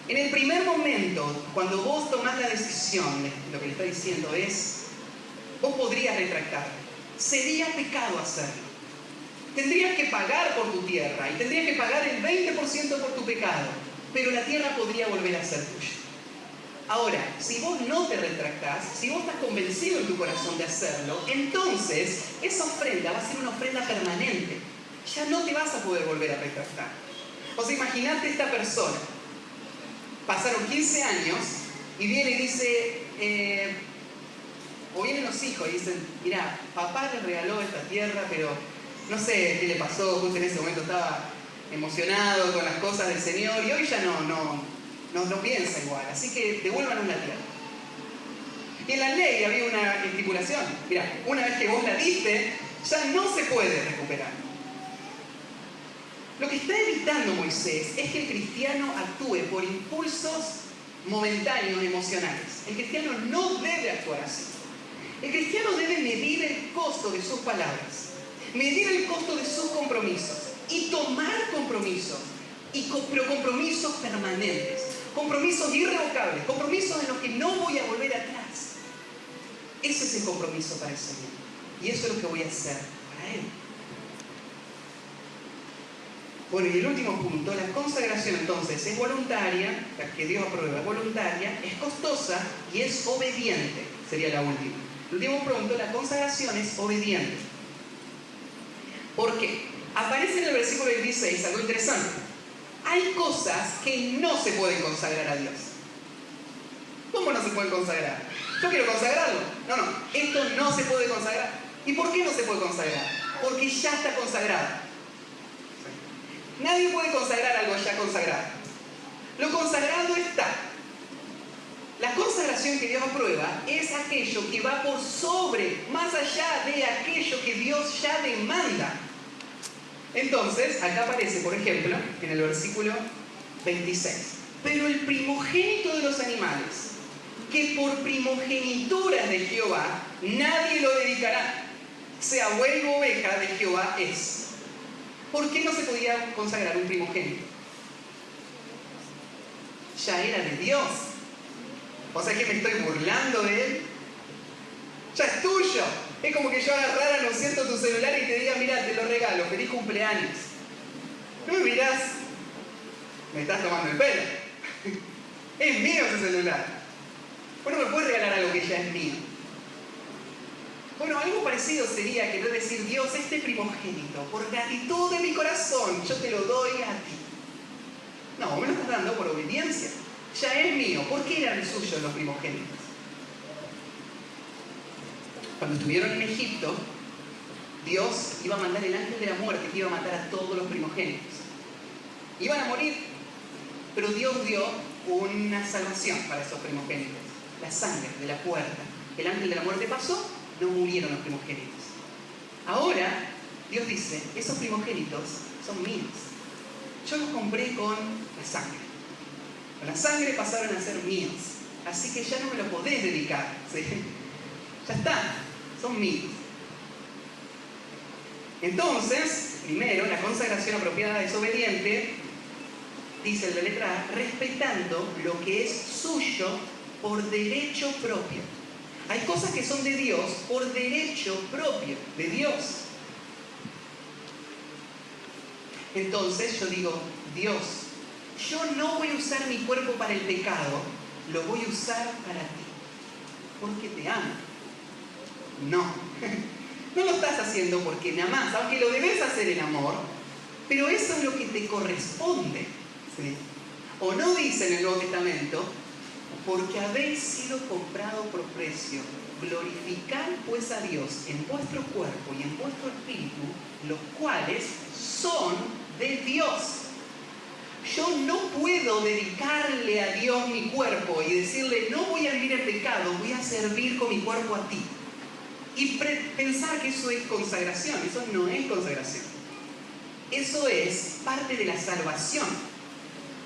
en el primer momento, cuando vos tomás la decisión, lo que le está diciendo es, vos podrías retractarte. Sería pecado hacerlo. Tendrías que pagar por tu tierra y tendrías que pagar el 20% por tu pecado, pero la tierra podría volver a ser tuya. Ahora, si vos no te retractás, si vos estás convencido en tu corazón de hacerlo, entonces esa ofrenda va a ser una ofrenda permanente. Ya no te vas a poder volver a retractar. O sea, imaginate esta persona. Pasaron 15 años y viene y dice, o vienen los hijos y dicen, mira, papá le regaló esta tierra, pero no sé qué le pasó, justo en ese momento estaba emocionado con las cosas del Señor y hoy ya no piensa igual, así que devuélvanos la tierra. Y en la ley había una estipulación, mira, una vez que vos la diste, ya no se puede recuperar. Lo que está evitando Moisés es que el cristiano actúe por impulsos momentáneos emocionales. El cristiano no debe actuar así. El cristiano debe medir el costo de sus palabras, medir el costo de sus compromisos y tomar compromisos, pero compromisos permanentes, compromisos irrevocables, compromisos en los que no voy a volver atrás. Ese es el compromiso para el Señor y eso es lo que voy a hacer para Él. Bueno, y el último punto, la consagración entonces es voluntaria, la que Dios aprueba es voluntaria, es costosa y es obediente, sería la última. El último punto, la consagración es obediente. ¿Por qué? Aparece en el versículo 26 algo interesante. Hay cosas que no se pueden consagrar a Dios. ¿Cómo no se pueden consagrar? Yo quiero consagrarlo. No, esto no se puede consagrar. ¿Y por qué no se puede consagrar? Porque ya está consagrado. Nadie puede consagrar algo ya consagrado. Lo consagrado está. La consagración que Dios aprueba es aquello que va por sobre, más allá de aquello que Dios ya demanda. Entonces, acá aparece, por ejemplo, en el versículo 26. Pero el primogénito de los animales que por primogenitura de Jehová nadie lo dedicará, sea buey u oveja de Jehová es. ¿Por qué no se podía consagrar un primogénito? Ya era de Dios. O sea que me estoy burlando de él. Ya es tuyo. Es como que yo agarrara, ¿no es cierto?, tu celular y te diga, mira, te lo regalo, feliz cumpleaños. No me mirás, me estás tomando el pelo. Es mío ese celular. Bueno, me puedes regalar algo que ya es mío. Bueno, algo parecido sería querer decir, Dios, este primogénito, por gratitud de mi corazón, yo te lo doy a ti. No, me lo estás dando por obediencia. Ya es mío. ¿Por qué eran suyos los primogénitos? Cuando estuvieron en Egipto, Dios iba a mandar el ángel de la muerte que iba a matar a todos los primogénitos. Iban a morir, pero Dios dio una salvación para esos primogénitos. La sangre de la puerta. El ángel de la muerte pasó, no murieron los primogénitos. Ahora, Dios dice, esos primogénitos son míos. Yo los compré con la sangre. Con la sangre pasaron a ser míos. Así que ya no me los podés dedicar. ¿Sí? Ya está, son míos. Entonces, primero, la consagración apropiada es obediente, dice la letra A, respetando lo que es suyo por derecho propio. Hay cosas que son de Dios por derecho propio, de Dios. Entonces yo digo, Dios, yo no voy a usar mi cuerpo para el pecado, lo voy a usar para ti, porque te amo. No, no lo estás haciendo porque nada más, aunque lo debes hacer en amor, pero eso es lo que te corresponde. ¿Sí? O no dice en el Nuevo Testamento, porque habéis sido comprado por precio, glorificad pues a Dios en vuestro cuerpo y en vuestro espíritu, los cuales son de Dios. Yo no puedo dedicarle a Dios mi cuerpo y decirle, no voy a vivir en pecado, voy a servir con mi cuerpo a ti. Y pensar que eso es consagración. Eso no es consagración. Eso es parte de la salvación.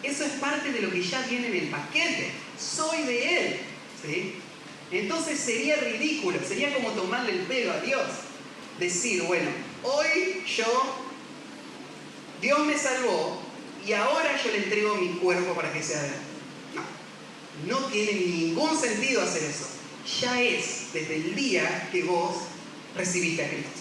Eso es parte de lo que ya viene en el paquete. Soy de Él. ¿Sí? Entonces sería ridículo, sería como tomarle el pelo a Dios. Decir, bueno, hoy Dios me salvó y ahora yo le entrego mi cuerpo para que sea de Él. No, no tiene ningún sentido hacer eso. Ya es desde el día que vos recibiste a Cristo.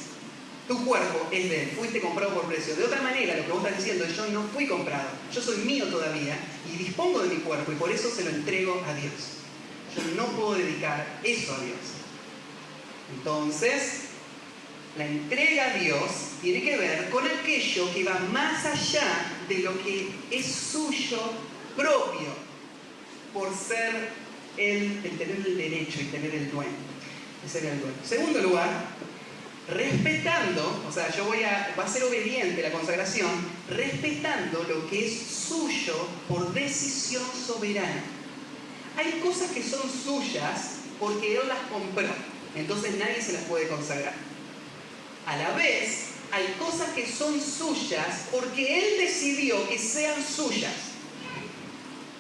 Tu cuerpo es de Él, fuiste comprado por precio. De otra manera, lo que vos estás diciendo es, yo no fui comprado, yo soy mío todavía y dispongo de mi cuerpo y por eso se lo entrego a Dios. Yo no puedo dedicar eso a Dios. Entonces, la entrega a Dios tiene que ver con aquello que va más allá de lo que es suyo propio, por ser el tener el derecho y tener el dueño. Ese era el dueño. Segundo lugar, respetando, o sea, va a ser obediente la consagración, respetando lo que es suyo por decisión soberana. Hay cosas que son suyas porque Él las compró, entonces nadie se las puede consagrar. A la vez, hay cosas que son suyas porque Él decidió que sean suyas.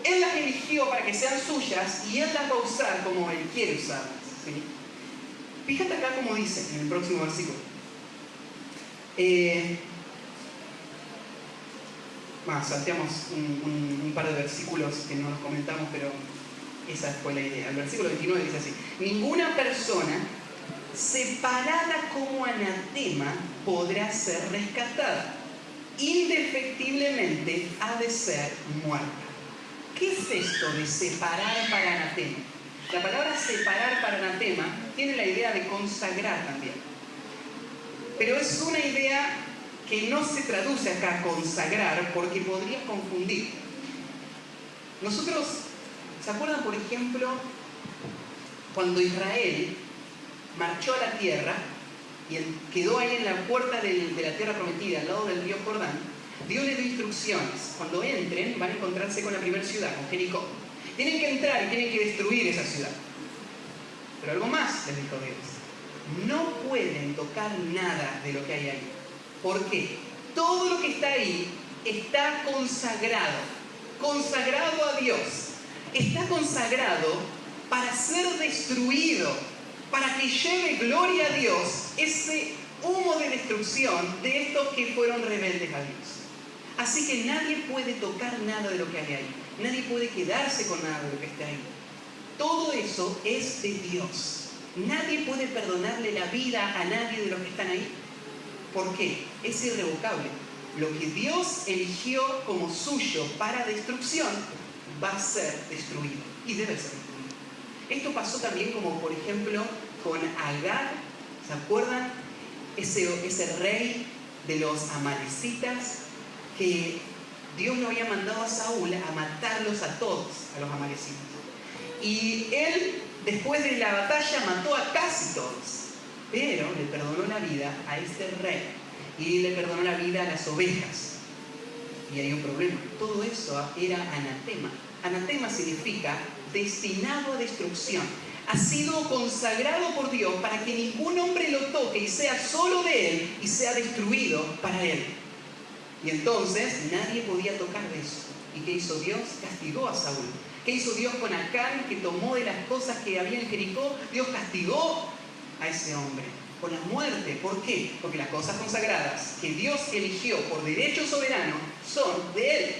Él las eligió para que sean suyas y Él las va a usar como Él quiere usarlas. ¿Sí? Fíjate acá como dice en el próximo versículo. Salteamos un par de versículos que no los comentamos, pero esa fue la idea. El versículo 29 dice así: ninguna persona separada como anatema podrá ser rescatada. Indefectiblemente ha de ser muerta. ¿Qué es esto de separar para anatema? La palabra separar para anatema tiene la idea de consagrar también. Pero es una idea que no se traduce acá consagrar porque podría confundir. Nosotros, ¿se acuerdan, por ejemplo, cuando Israel marchó a la tierra y quedó ahí en la puerta de la tierra prometida, al lado del río Jordán? Dios les dio instrucciones. Cuando entren van a encontrarse con la primera ciudad, con Jericó. Tienen que entrar y tienen que destruir esa ciudad. Pero algo más les dijo Dios: no pueden tocar nada de lo que hay ahí. ¿Por qué? Todo lo que está ahí está consagrado. Consagrado a Dios. Está consagrado para ser destruido, para que lleve gloria a Dios ese humo de destrucción de estos que fueron rebeldes a Dios. Así que nadie puede tocar nada de lo que hay ahí. Nadie puede quedarse con nada de lo que está ahí. Todo eso es de Dios. Nadie puede perdonarle la vida a nadie de los que están ahí. ¿Por qué? Es irrevocable. Lo que Dios eligió como suyo para destrucción va a ser destruido y debe ser destruido. Esto pasó también como por ejemplo con Agag. ¿Se acuerdan? Ese rey de los amalecitas que Dios lo había mandado a Saúl a matarlos a todos, a los amalecitas. Y él, después de la batalla, mató a casi todos, pero le perdonó la vida a este rey y le perdonó la vida a las ovejas. Y hay un problema. Todo eso era anatema. Anatema significa destinado a destrucción. Ha sido consagrado por Dios para que ningún hombre lo toque y sea solo de él y sea destruido para él. Y entonces nadie podía tocar de eso. ¿Y qué hizo Dios? Castigó a Saúl. ¿Qué hizo Dios con Acán, que tomó de las cosas que había en Jericó? Dios castigó a ese hombre con la muerte. ¿Por qué? Porque las cosas consagradas que Dios eligió por derecho soberano son de él.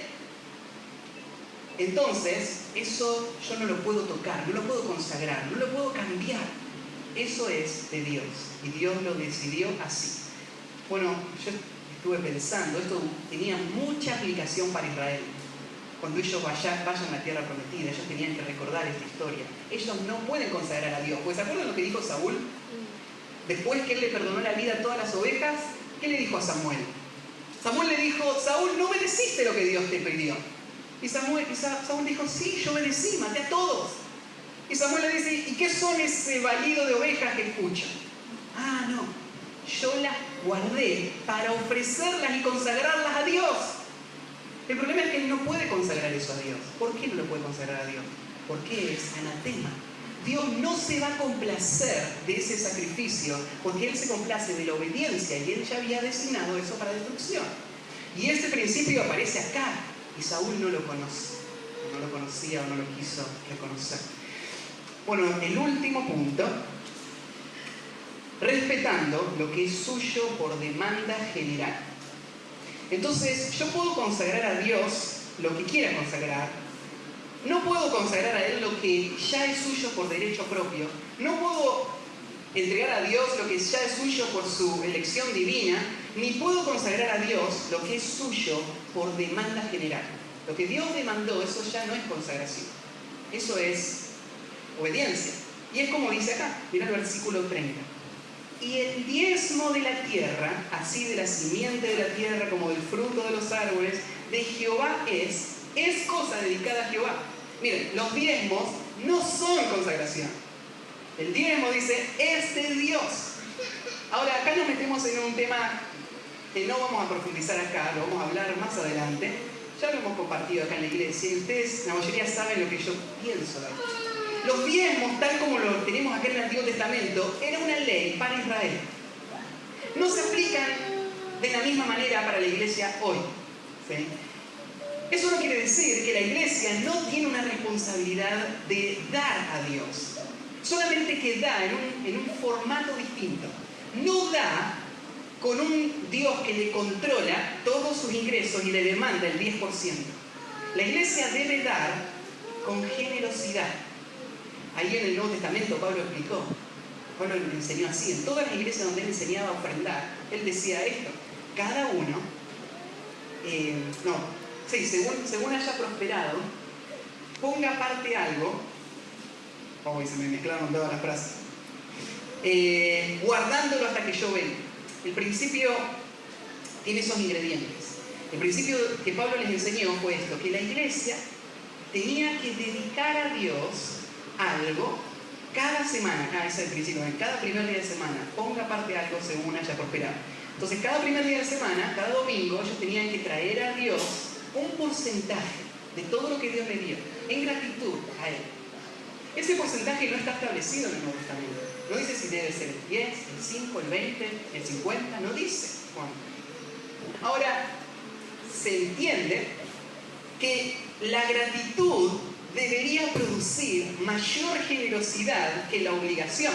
Entonces, eso yo no lo puedo tocar, no lo puedo consagrar, no lo puedo cambiar. Eso es de Dios y Dios lo decidió así. Bueno, yo estuve pensando, esto tenía mucha aplicación para Israel. Cuando ellos vayan a la tierra prometida, ellos tenían que recordar esta historia. Ellos no pueden consagrar a Dios. Pues ¿se acuerdan lo que dijo Saúl? Después que él le perdonó la vida a todas las ovejas, ¿qué le dijo a Samuel? Samuel le dijo: Saúl, no obedeciste lo que Dios te pidió. Y Saúl dijo: sí, yo obedecí, maté a todos. Y Samuel le dice: ¿y qué son ese balido de ovejas que escucho? Ah, no, yo las guardé para ofrecerlas y consagrarlas a Dios. El problema es que él no puede consagrar eso a Dios. ¿Por qué no lo puede consagrar a Dios? Porque es anatema. Dios no se va a complacer de ese sacrificio, porque Él se complace de la obediencia y Él ya había designado eso para destrucción. Y este principio aparece acá y Saúl no lo conoce, no lo conocía o no lo quiso reconocer. Bueno, el último punto: respetando lo que es suyo por demanda general. Entonces, yo puedo consagrar a Dios lo que quiera consagrar. No puedo consagrar a Él lo que ya es suyo por derecho propio. No puedo entregar a Dios lo que ya es suyo por su elección divina. Ni puedo consagrar a Dios lo que es suyo por demanda general. Lo que Dios demandó, eso ya no es consagración. Eso es obediencia. Y es como dice acá, mira el versículo 30. Y el diezmo de la tierra, así de la simiente de la tierra como del fruto de los árboles, de Jehová es cosa dedicada a Jehová. Miren, los diezmos no son consagración. El diezmo dice, es de Dios. Ahora, acá nos metemos en un tema que no vamos a profundizar acá, lo vamos a hablar más adelante. Ya lo hemos compartido acá en la iglesia y ustedes, la mayoría, saben lo que yo pienso de esto. Los diezmos, tal como lo tenemos acá en el Antiguo Testamento, era una ley para Israel. No se aplican de la misma manera para la iglesia hoy. ¿Sí? Eso no quiere decir que la iglesia no tiene una responsabilidad de dar a Dios. Solamente que da en un formato distinto. No da con un Dios que le controla todos sus ingresos y le demanda el 10%. La iglesia debe dar con generosidad. Ahí en el Nuevo Testamento Pablo explicó. Pablo lo enseñó así. En todas las iglesias donde él enseñaba a ofrendar, él decía esto: cada uno, según haya prosperado, ponga aparte algo. Oh, y se me mezclaron todas las frases. Guardándolo hasta que yo venga. El principio tiene esos ingredientes. El principio que Pablo les enseñó fue esto: que la iglesia tenía que dedicar a Dios algo cada semana. Ese es el principio. Cada primer día de semana ponga aparte algo según haya prosperado. Entonces, cada primer día de semana, cada domingo, ellos tenían que traer a Dios un porcentaje de todo lo que Dios le dio en gratitud a Él. Ese porcentaje no está establecido en el Nuevo Testamento. No dice si debe ser el 10, el 5, el 20, el 50. No dice cuánto. Ahora, se entiende que la gratitud debería producir mayor generosidad que la obligación.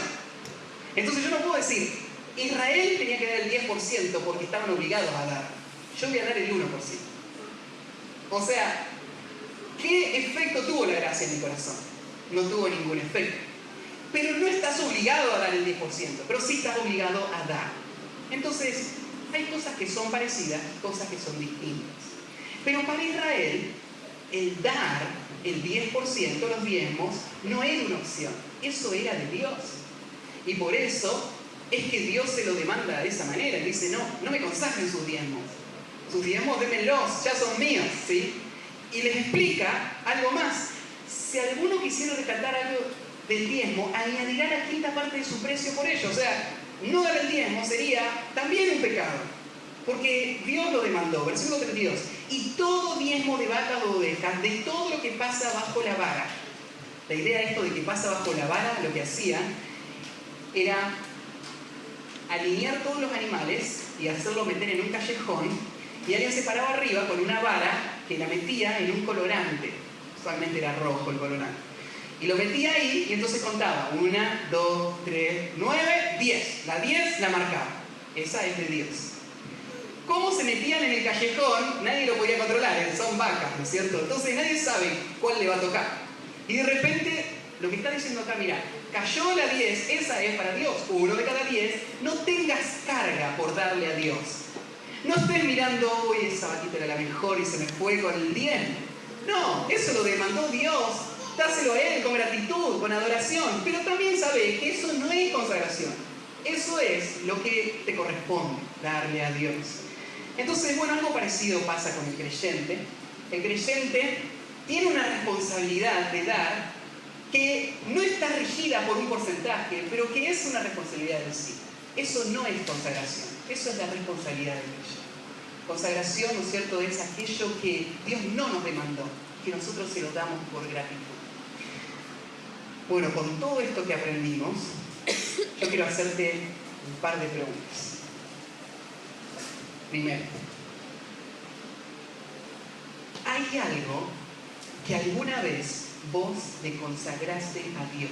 Entonces yo no puedo decir, Israel tenía que dar el 10% porque estaban obligados a dar. Yo voy a dar el 1%. O sea, ¿qué efecto tuvo la gracia en mi corazón? No tuvo ningún efecto. Pero no estás obligado a dar el 10%, pero sí estás obligado a dar. Entonces, hay cosas que son parecidas, cosas que son distintas. Pero para Israel, el dar el 10%, los diezmos, no era una opción. Eso era de Dios. Y por eso es que Dios se lo demanda de esa manera. Él dice, no me consagren sus diezmos. Sus diezmos démenlos, ya son míos, ¿sí? Y les explica algo más. Si alguno quisiera rescatar algo del diezmo, añadirá la quinta parte de su precio por ello. O sea, no dar el diezmo sería también un pecado. Porque Dios lo demandó. Versículo 32. Y todo diezmo de vacas o ovejas, de todo lo que pasa bajo la vara. La idea de esto de que pasa bajo la vara, lo que hacían era alinear todos los animales y hacerlo meter en un callejón, y alguien se paraba arriba con una vara que la metía en un colorante. Usualmente era rojo el colorante. Y lo metía ahí y entonces contaba 1, 2, 3, 9, 10. La 10 la marcaba. Esa es de Dios. ¿Cómo se metían en el callejón? Nadie lo podía controlar, son vacas, ¿no es cierto? Entonces nadie sabe cuál le va a tocar. Y de repente, lo que está diciendo acá, mira, cayó la 10, esa es para Dios. 1 de cada 10, no tengas carga por darle a Dios. No estés mirando, uy, esa vaquita era la mejor y se me fue con el 10. No, eso lo demandó Dios. Dáselo a Él con gratitud, con adoración. Pero también sabes que eso no es consagración. Eso es lo que te corresponde, darle a Dios. Entonces, bueno, algo parecido pasa con el creyente. El creyente tiene una responsabilidad de dar que no está regida por un porcentaje, pero que es una responsabilidad de sí. Eso no es consagración, eso es la responsabilidad del creyente. Consagración, ¿no es cierto?, es aquello que Dios no nos demandó, que nosotros se lo damos por gratitud. Bueno, con todo esto que aprendimos, yo quiero hacerte un par de preguntas. Primero, ¿hay algo que alguna vez vos le consagraste a Dios?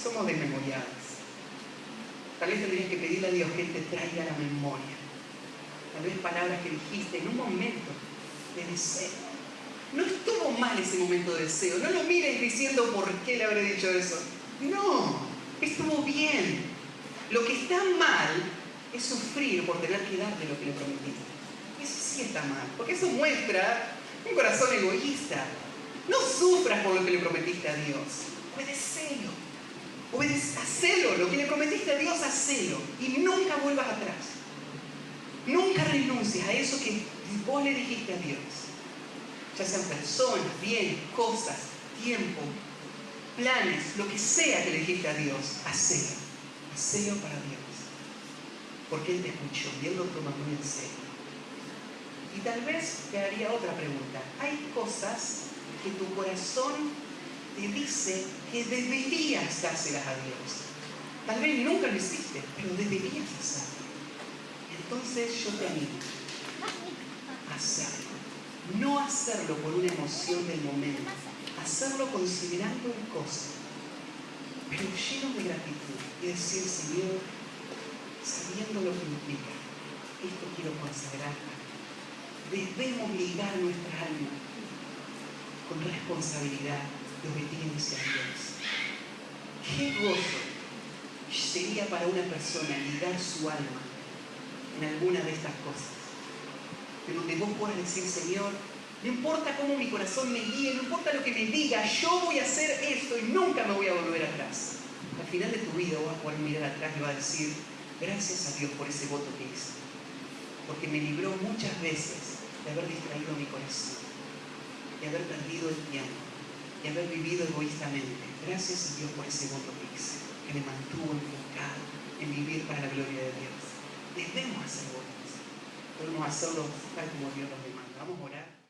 Somos desmemoriados. Tal vez tendrías que pedirle a Dios que Él te traiga a la memoria. Tal vez palabras que dijiste en un momento de deseo. No estuvo mal ese momento de deseo. No lo mires diciendo por qué le habré dicho eso. No, estuvo bien. Lo que está mal es sufrir por tener que darte lo que le prometiste. Eso sí está mal, porque eso muestra un corazón egoísta. No sufras por lo que le prometiste a Dios. Obedecelo. Hacelo. Lo que le prometiste a Dios, hacelo. Y nunca vuelvas atrás. Nunca renuncies a eso que vos le dijiste a Dios. Ya sean personas, bienes, cosas, tiempo, planes, lo que sea que le dijiste a Dios, hacelo. Hacelo para Dios. Porque Él te escuchó y Él lo toma muy en serio. Y tal vez te haría otra pregunta. Hay cosas que tu corazón te dice que deberías dárselas a Dios. Tal vez nunca lo hiciste, pero deberías hacerlo. Entonces yo te animo a hacerlo. No hacerlo por una emoción del momento. Hacerlo considerando el costo, pero lleno de gratitud. Y decir, Señor, sabiendo lo que implica, esto quiero consagrar. Debemos ligar nuestra alma con responsabilidad de obediencia a Dios. Qué gozo sería para una persona ligar su alma en alguna de estas cosas, de donde vos puedas decir, Señor, no importa cómo mi corazón me guíe, no importa lo que me diga, yo voy a hacer esto y nunca me voy a volver atrás. Al final de tu vida vas a poder mirar atrás y vas a decir, gracias a Dios por ese voto que hice, porque me libró muchas veces de haber distraído mi corazón, de haber perdido el tiempo, de haber vivido egoístamente. Gracias a Dios por ese voto que hice, que me mantuvo enfocado en vivir para la gloria de Dios. Debemos hacer votos, debemos hacerlo tal como Dios nos demanda. Vamos a orar.